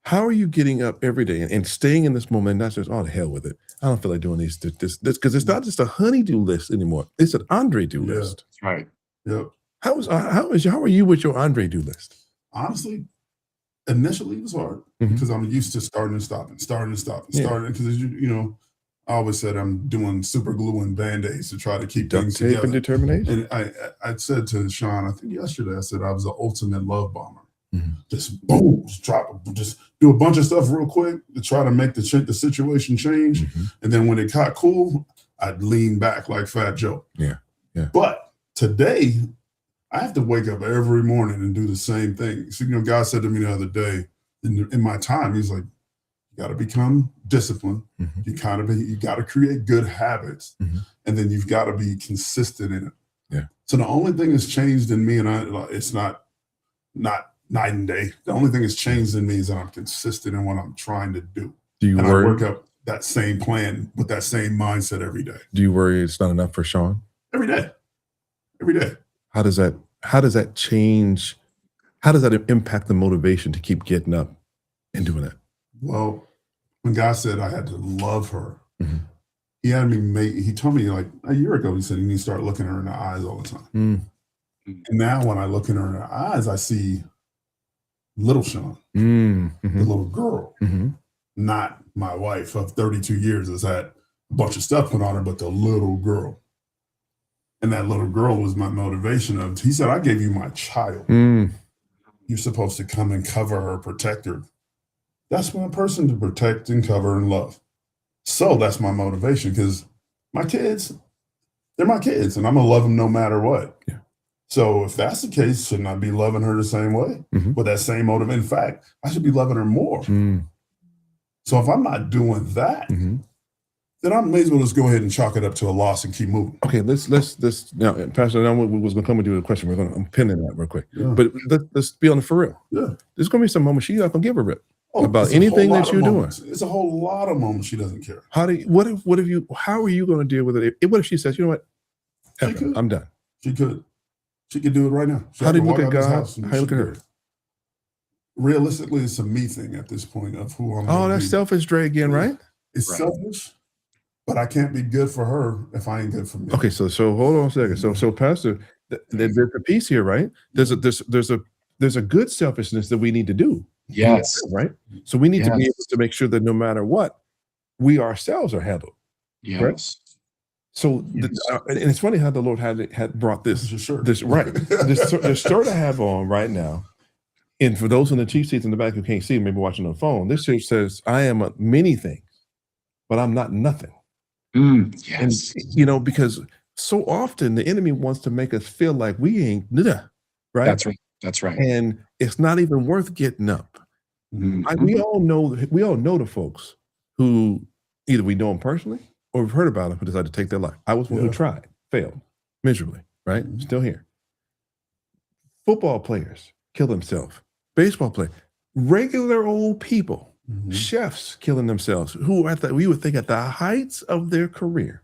A: How are you getting up every day and staying in this moment, not just, oh, the hell with it. I don't feel like doing this, because it's not just a honey-do list anymore. It's an Andre-do list.
C: That's right.
B: Yep.
A: How are you with your Andre-do list?
B: Honestly, initially it was hard because I'm used to starting and stopping, because I always said I'm doing super glue and Band-Aids to try to keep
A: Duct
B: things
A: tape
B: together.
A: and determination.
B: And I said to Sean, I think yesterday, I said I was the ultimate love bomber. Just boom, just do a bunch of stuff real quick to try to make the situation change. And then when it got cool, I'd lean back like Fat Joe.
A: Yeah.
B: But today, I have to wake up every morning and do the same thing. So, God said to me the other day, in my time, he's like, you got to become disciplined. You got to create good habits, and then you've got to be consistent in it.
A: Yeah.
B: So the only thing that's changed in me, and it's not night and day. The only thing that's changed in me is that I'm consistent in what I'm trying to do. I work up that same plan with that same mindset every day.
A: Do you worry it's not enough for Sean?
B: Every day.
A: How does that change? How does that impact the motivation to keep getting up and doing it?
B: Well, when God said I had to love her,
A: Mhm.
B: he told me like a year ago, he said, you need to start looking her in the eyes all the time.
A: Mm.
B: And now when I look in her eyes, I see little Sean,
A: Mm.
B: the
A: Mhm.
B: little girl,
A: Mhm.
B: not my wife of 32 years has had a bunch of stuff put on her, but the little girl. And that little girl was my motivation of, he said, I gave you my child.
A: Mm.
B: You're supposed to come and cover her, protect her. That's my person to protect and cover and love. So that's my motivation because my kids, they're my kids and I'm going to love them no matter what.
A: Yeah.
B: So if that's the case, shouldn't I be loving her the same way
A: Mhm.
B: with that same motive? In fact, I should be loving her more.
A: Mm.
B: So if I'm not doing that,
A: Mhm.
B: then I may as well just go ahead and chalk it up to a loss and keep moving.
A: Okay, let's now, Pastor. Now we was going to come and do a question. I'm pinning that real quick,
B: Yeah.
A: but let's be on it for real.
B: Yeah.
A: There's going to be some moments she's not going to give a rip about
B: it's a
A: anything
B: whole
A: that
B: lot of
A: you're doing.
B: moments. It's a whole lot of moments she doesn't care.
A: How do you, what if you? How are you going to deal with it? What if she says, you know what,
B: She
A: F it,
B: could.
A: I'm done?
B: She could do it right now. She
A: How
B: had
A: do
B: to
A: you look
B: walk
A: at
B: out this
A: God?
B: house and
A: How you
B: she
A: look at
B: could
A: her?
B: do it. Realistically, it's a me thing at this point of who I'm.
A: Oh,
B: gonna
A: that's
B: be.
A: selfish, Dre, again, right?
B: It's
C: Right.
B: selfish, but I can't be good for her if I ain't good for me.
A: Okay, so hold on a second. So Pastor, there's a piece here, right? There's a good selfishness that we need to do.
C: Yes.
A: Right. So we need to be
C: Yes.
A: able to make sure that no matter what, we ourselves are handled.
C: Yes.
A: So,
C: Yes.
A: and it's funny how the Lord had brought
B: This is
A: this
B: your shirt.
A: this right this shirt I have on right now. And for those in the cheap seats in the back who can't see, maybe watching on the phone, this shirt says, "I am many things, but I'm not nothing." And
C: Yes.
A: because so often the enemy wants to make us feel like we ain't right,
C: That's right. That's right.
A: and it's not even worth getting up.
C: Mhm.
A: We all know the folks who either we know them personally or we've heard about them who decided to take their life. I was one who
B: Yeah.
A: tried, failed miserably, right?
B: Mhm.
A: Still here. Football players kill themselves. Baseball players, regular old people,
B: Mhm.
A: chefs killing themselves, who we would think at the heights of their career.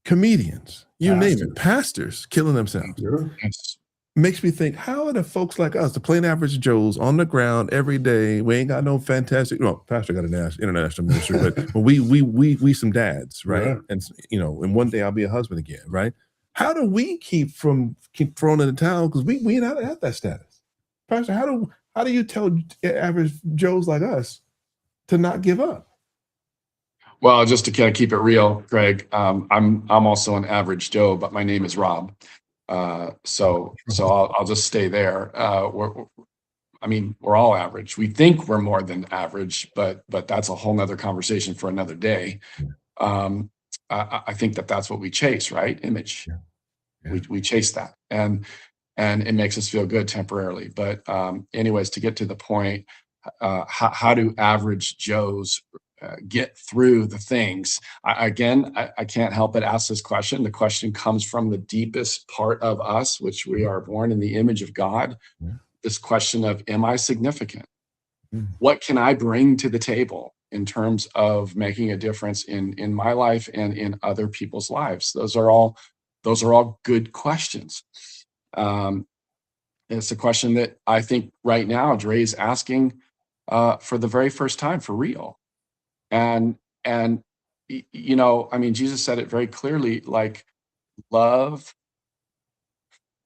A: Comedians, you name it, pastors killing themselves.
B: Yeah.
C: Yes.
A: Makes me think, how are the folks like us, the plain average Joes, on the ground every day? We ain't got no fantastic. Well, Pastor got an international ministry, but we some dads, right?
B: Yeah.
A: And and one day I'll be a husband again, right? How do we keep throwing in the towel because we not at that status? Pastor, how do you tell average Joes like us to not give up?
C: Well, just to kind of keep it real, Greg, I'm also an average Joe, but my name is Rob. So I'll just stay there. We're all average. We think we're more than average, but that's a whole nother conversation for another day. I think that's what we chase, right? Image.
A: Yeah. Yeah.
C: We chase that, and it makes us feel good temporarily. But anyways, to get to the point, how do average Joes get through the things? I can't help but ask this question. The question comes from the deepest part of us, which we are born in the image of God.
A: Yeah.
C: This question of, am I significant?
A: Mm.
C: What can I bring to the table in terms of making a difference in my life and in other people's lives? Those are all good questions. It's a question that I think right now Dre's asking for the very first time for real. And Jesus said it very clearly, like, love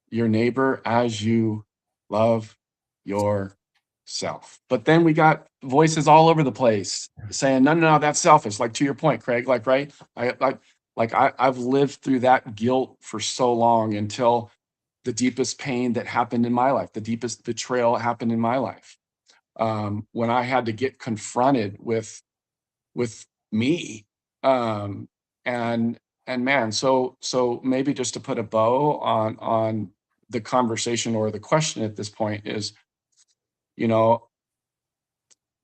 C: your neighbor as you love yourself. But then we got voices all over the place saying, no, that's selfish. Like, to your point, Craig, like, right? I've lived through that guilt for so long until the deepest pain that happened in my life, the deepest betrayal happened in my life. When I had to get confronted with me. And man, so maybe just to put a bow on the conversation or the question at this point is,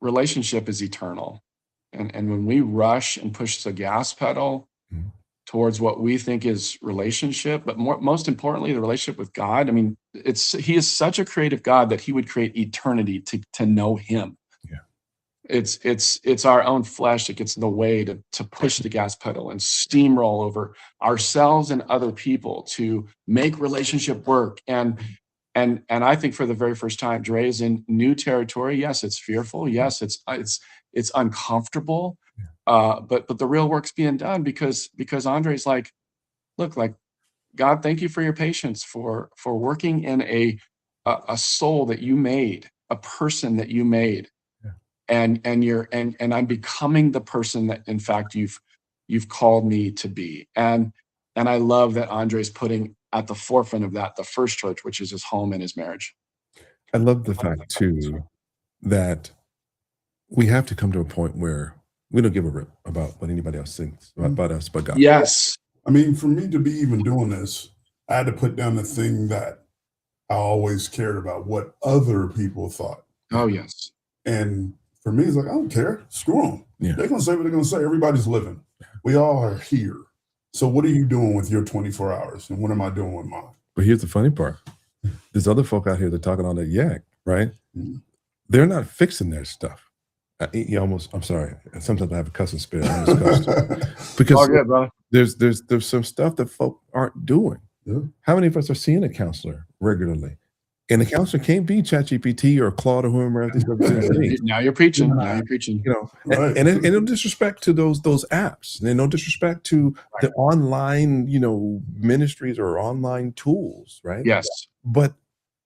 C: relationship is eternal. And when we rush and push the gas pedal
A: Mhm.
C: towards what we think is relationship, but most importantly, the relationship with God, he is such a creative God that he would create eternity to know him.
A: Yeah.
C: It's our own flesh that gets in the way to push the gas pedal and steamroll over ourselves and other people to make relationship work. And I think for the very first time, Dre is in new territory. Yes, it's fearful. Yes, it's uncomfortable.
A: Yeah.
C: But the real work's being done because Andre's like, look, like, God, thank you for your patience, for working in a soul that you made, a person that you made,
A: Yeah.
C: and I'm becoming the person that in fact you've called me to be. And I love that Andre's putting at the forefront of that the first church, which is his home and his marriage.
A: I love the fact too that we have to come to a point where we don't give a rip about what anybody else thinks about us but God.
C: Yes.
B: I mean, for me to be even doing this, I had to put down the thing that I always cared about, what other people thought.
C: Oh, yes.
B: And for me, it's like, I don't care. Screw them.
A: Yeah.
B: They're going to say what they're going to say. Everybody's living. We all are here. So what are you doing with your 24 hours? And what am I doing with mine?
A: But here's the funny part. There's other folk out here that talking on that yak, right?
B: Mhm.
A: They're not fixing their stuff. I'm sorry. Sometimes I have a cussing spirit. I'm just cussed. Because
C: All good, brother.
A: there's some stuff that folk aren't doing.
B: Yeah.
A: How many of us are seeing a counselor regularly? And the counselor can't be ChatGPT or Claude or whoever else these other things be.
C: Now you're preaching. Now you're preaching.
A: You know,
B: Right.
A: and no disrespect to those apps, and no disrespect to the online, ministries or online tools, right?
C: Yes.
A: But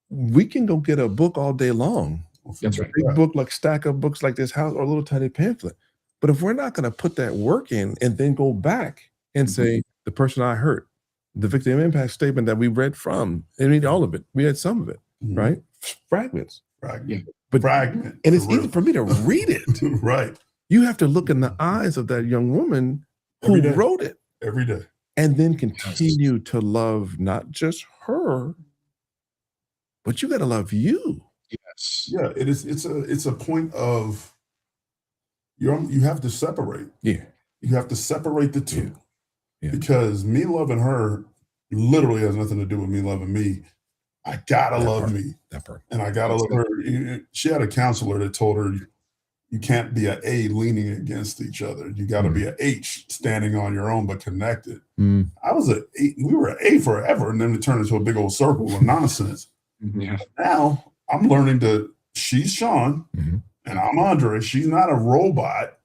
A: we can go get a book all day long,
C: That's
A: a
C: right.
A: big book, like stack of books like this house, or a little tiny pamphlet. But if we're not going to put that work in and then go back and say, the person I hurt, the victim impact statement that we read from, I mean, all of it, we had some of it,
B: Mhm.
A: right? Fragments.
B: Fragment.
A: But
B: Fragment.
A: and it's
B: For real.
A: easy for me to read it.
B: Right.
A: You have to look in the eyes of that young woman who
B: Every day.
A: wrote it
B: Every day.
A: and then continue to love not just her, but you got to love you.
C: Yes.
B: Yeah, it is. It's a point of you have to separate.
A: Yeah.
B: You have to separate the two.
A: Yeah.
B: Because me loving her literally has nothing to do with me loving me. I gotta
A: That
B: love
A: part.
B: me,
A: That part.
B: and I gotta
C: That's
B: love her. She had a counselor that told her you can't be an A leaning against each other. You got to be an H standing on your own but connected.
A: Mm.
B: I was a A, we were an A forever, and then it turned into a big old circle of nonsense.
C: Yeah.
B: Now I'm learning she's Sean
A: Mhm.
B: and I'm Andre. She's not a robot.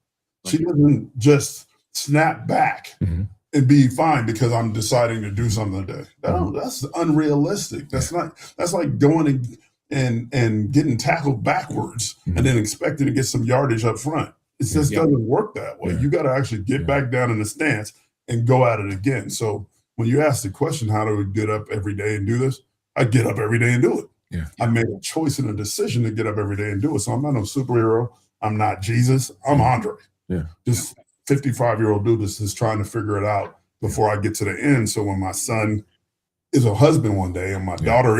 B: She doesn't just snap back
A: Mhm.
B: and be fine because I'm deciding to do something today.
A: Mhm.
B: That's unrealistic. That's like going and getting tackled backwards
A: Mhm.
B: and then expecting to get some yardage up front. It just
C: Yeah.
B: doesn't work that way.
A: Yeah.
B: You got to actually get
A: Yeah.
B: back down in the stance and go at it again. So when you ask the question, how do we get up every day and do this? I get up every day and do it.
A: Yeah.
B: I made a choice and a decision to get up every day and do it. So I'm not no superhero. I'm not Jesus. I'm Andre.
A: Yeah.
B: Just 55-year-old dude that's just trying to figure it out before I get to the end. So when my son is a husband one day and my daughter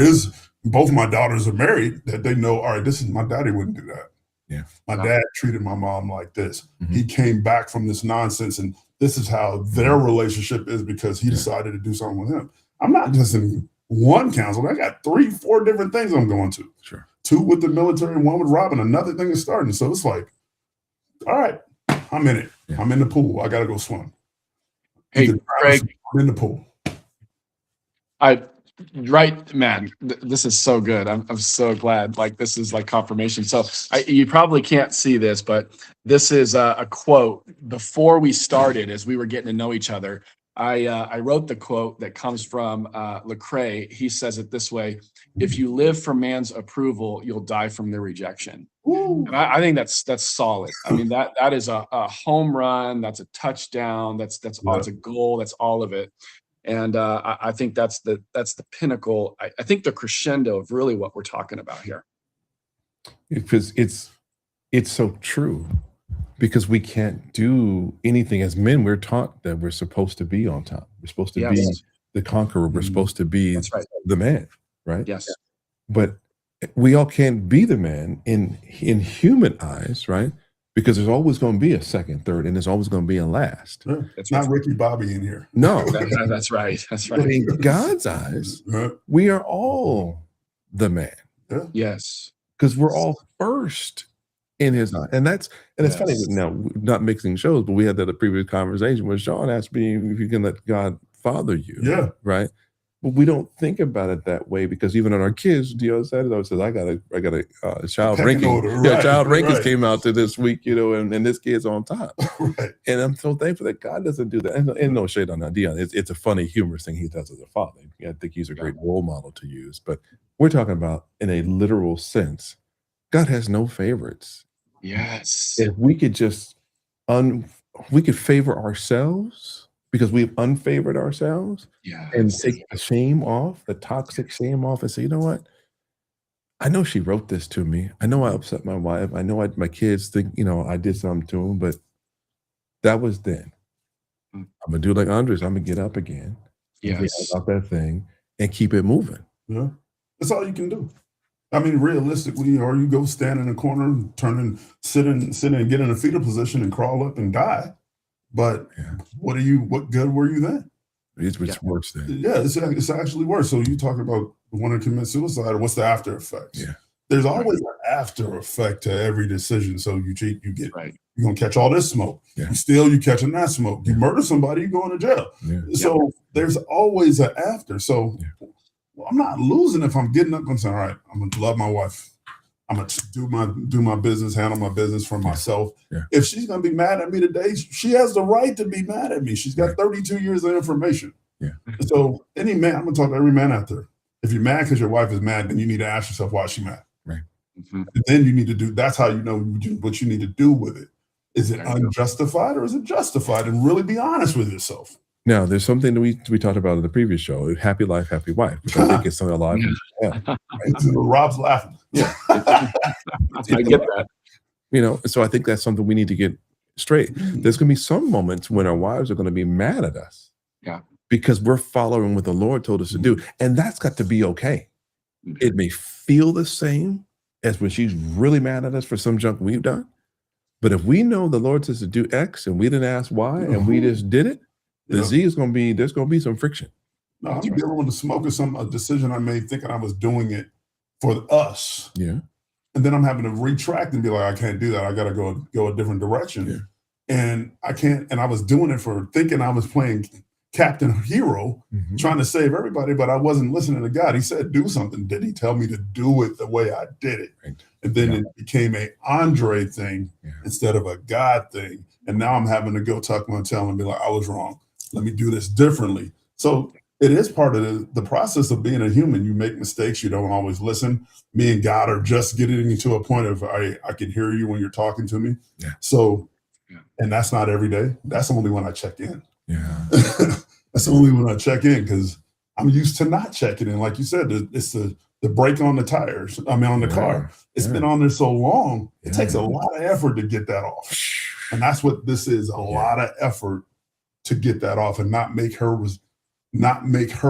B: both my daughters are married, that they know, all right, this is my daddy wouldn't do that.
A: Yeah.
B: My dad treated my mom like this.
A: Mhm.
B: He came back from this nonsense, and this is how their relationship is because he decided to do something with him. I'm not just in one council. I got 3-4 different things I'm going to.
A: Sure.
B: 2 with the military and 1 with Robin. Another thing is starting. So it's like, all right, I'm in it.
A: Yeah.
B: I'm in the pool. I got to go swim.
C: Hey,
B: Either
C: Craig,
B: I'm in the pool.
C: right, man. This is so good. I'm so glad. Like, this is like confirmation. So you probably can't see this, but this is a quote before we started as we were getting to know each other. I wrote the quote that comes from Lecrae. He says it this way: "If you live for man's approval, you'll die from their rejection."
B: Woo.
C: And I think that's solid. I mean, that is a home run. That's a touchdown. That's a goal. That's all of it. And I think that's the pinnacle. I think the crescendo of really what we're talking about here.
A: Because it's so true. Because we can't do anything as men. We're taught that we're supposed to be on top. We're supposed to be
C: Yes.
A: the conqueror. We're supposed to be
C: That's right.
A: the man, right?
C: Yes.
A: But we all can't be the man in human eyes, right? Because there's always going to be a second, third, and there's always going to be a last.
B: Yeah.
C: That's
B: Not
C: right.
B: Ricky Bobby in here.
A: No,
C: That's right. That's
A: but
C: right.
A: in God's eyes,
B: Right?
A: we are all the man
C: Yes.
A: because we're all first in His eye, and it's funny.
C: Yes.
A: Now, not mixing shows, but we had that a previous conversation where Sean asked me if you can let God father you,
B: Yeah.
A: right? But we don't think about it that way because even on our kids, Dion said it. I says, I got a child
B: Pecking
A: ranking.
B: order,
A: Yeah,
B: right,
A: child rankings
B: right.
A: came out to this week, and this kid's on top.
B: Right.
A: And I'm so thankful that God doesn't do that. And no shade on that, Dion. It's a funny, humorous thing he does as a father. I think he's a great role model to use. But we're talking about in a literal sense, God has no favorites.
C: Yes.
A: If we could just we could favor ourselves because we've unfavored ourselves and
C: Yes.
A: take the shame off, the toxic shame off, and say, you know what? I know she wrote this to me. I know I upset my wife. I know my kids think, I did something to them, but that was then.
C: Mm.
A: I'm gonna do like Andres. I'm gonna get up again, and get
C: Yes.
A: out that thing, and keep it moving.
B: Yeah. That's all you can do. I mean, realistically, or you go stand in a corner, sit and get in a fetal position and crawl up and die. But
A: Yeah.
B: what good were you then?
A: It's worse then.
B: Yeah, it's actually worse. So you talk about want to commit suicide, or what's the after effects?
A: Yeah.
B: There's always an after effect to every decision. So you cheat, you get,
C: Right.
B: you're gonna catch all this smoke.
A: Yeah.
B: You steal, you catching that smoke. You murder somebody, you going to jail.
A: Yeah.
B: So there's always an after. So I'm not losing if I'm getting up and saying, all right, I'm gonna love my wife. I'm gonna do my business, handle my business for myself.
A: Yeah.
B: If she's gonna be mad at me today, she has the right to be mad at me. She's got 32 years of information.
A: Yeah.
B: So any man, I'm gonna talk to every man out there. If you're mad because your wife is mad, then you need to ask yourself why she's mad.
A: Right.
C: Mhm.
B: And then you need to do. That's how you know what you need to do with it. Is it
C: There you go.
B: unjustified or is it justified? And really be honest with yourself.
A: Now, there's something that we talked about in the previous show: happy life, happy wife. Which I think it's something a lot of people have.
B: Right? Rob's laughing.
A: Yeah.
C: I get that.
A: So I think that's something we need to get straight. There's going to be some moments when our wives are going to be mad at us.
C: Yeah.
A: Because we're following what the Lord told us to do. And that's got to be okay.
C: Mhm.
A: It may feel the same as when she's really mad at us for some junk we've done. But if we know the Lord says to do X and we didn't ask why and we just did it, the
B: Yeah.
A: Z is going to be, there's going to be some friction.
B: No, I'm dealing with the smoke of a decision I made thinking I was doing it for us.
A: Yeah.
B: And then I'm having to retract and be like, I can't do that. I got to go a different direction.
A: Yeah.
B: And I can't. And I was doing it for thinking I was playing Captain Hero,
A: Mhm.
B: trying to save everybody, but I wasn't listening to God. He said, do something. Did he tell me to do it the way I did it?
A: Right.
B: And then
A: Yeah.
B: it became a Andre thing instead of a God thing. And now I'm having to go tuck my tail and be like, I was wrong. Let me do this differently. So it is part of the process of being a human. You make mistakes. You don't always listen. Me and God are just getting to a point of I can hear you when you're talking to me.
A: Yeah.
B: So,
C: Yeah.
B: and that's not every day. That's only when I check in.
A: Yeah.
B: That's only when I check in because I'm used to not checking in. Like you said, it's the brake on the tires. I mean, on the car. It's been on there so long. It takes a lot of effort to get that off. And that's what this is, a lot of effort to get that off and not make her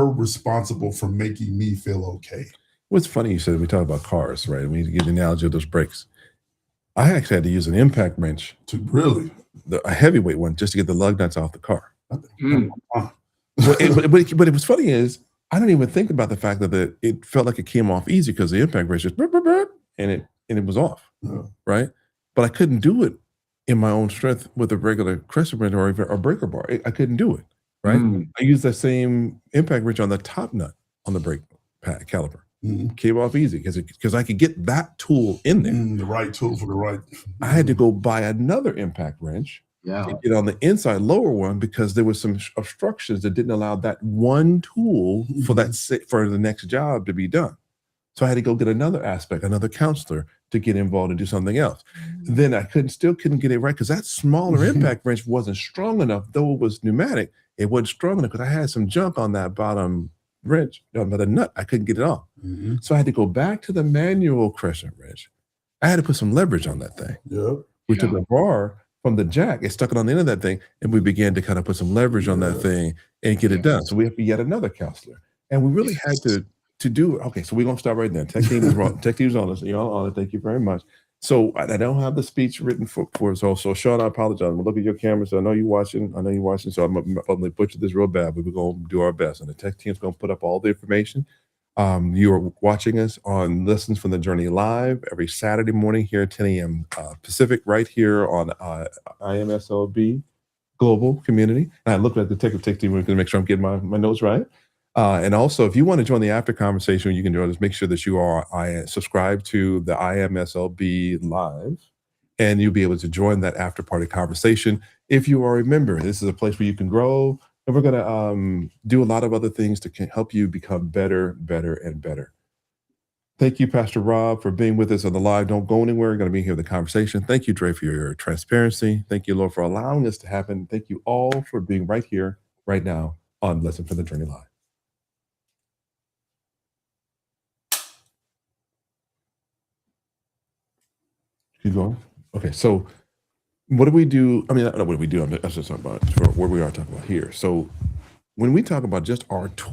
B: responsible for making me feel okay.
A: What's funny, you said we talk about cars, right? We give the analogy of those brakes. I actually had to use an impact wrench,
B: To really,
A: a heavyweight one, just to get the lug nuts off the car.
C: Mm.
A: But it was funny is I didn't even think about the fact that it felt like it came off easy because the impact wrench just burp, burp, burp, and it was off,
B: Yeah.
A: right? But I couldn't do it in my own strength with a regular crescent wrench or even a breaker bar. I couldn't do it, right?
C: Mm.
A: I used that same impact wrench on the top nut on the brake pad caliper.
B: Mhm.
A: Came off easy because I could get that tool in there.
B: The right tool for the right.
A: I had to go buy another impact wrench
C: Yeah.
A: and get on the inside lower one because there was some obstructions that didn't allow that one tool for for the next job to be done. So I had to go get another aspect, another counselor to get involved and do something else. Then I still couldn't get it right because that smaller impact wrench wasn't strong enough, though it was pneumatic. It wasn't strong enough because I had some junk on that bottom wrench, by the nut. I couldn't get it off.
B: Mhm.
A: So I had to go back to the manual crescent wrench. I had to put some leverage on that thing.
B: Yeah.
A: We took a bar from the jack and stuck it on the end of that thing, and we began to kind of put some leverage on that thing and get it done. So we have to get another counselor. And we really had to do it. Okay, so we're gonna stop right there. Tech team is wrong. Tech team's on us. Y'all on it. Thank you very much. So I don't have the speech written for so Sean, I apologize. I'm gonna look at your camera. So I know you're watching. So I'm gonna butcher this real bad, but we're gonna do our best. And the tech team's gonna put up all the information. You are watching us on Lessons from the Journey Live every Saturday morning here at 10 a.m. Pacific, right here on IMSLB Global Community. And I looked at the tech team to make sure I'm getting my notes right. And also, if you want to join the after conversation, you can join us. Make sure that you are subscribed to the IMSLB Live, and you'll be able to join that after party conversation. If you are a member, this is a place where you can grow, and we're going to do a lot of other things to help you become better, better, and better. Thank you, Pastor Rob, for being with us on the live. Don't go anywhere. We're going to be here in the conversation. Thank you, Dre, for your transparency. Thank you, Lord, for allowing this to happen. Thank you all for being right here, right now on Lesson for the Journey Live. Keep going. Okay, so what do we do? I mean, what do we do? I'm just talking about for where we are talking about here. So when we talk about just our tools,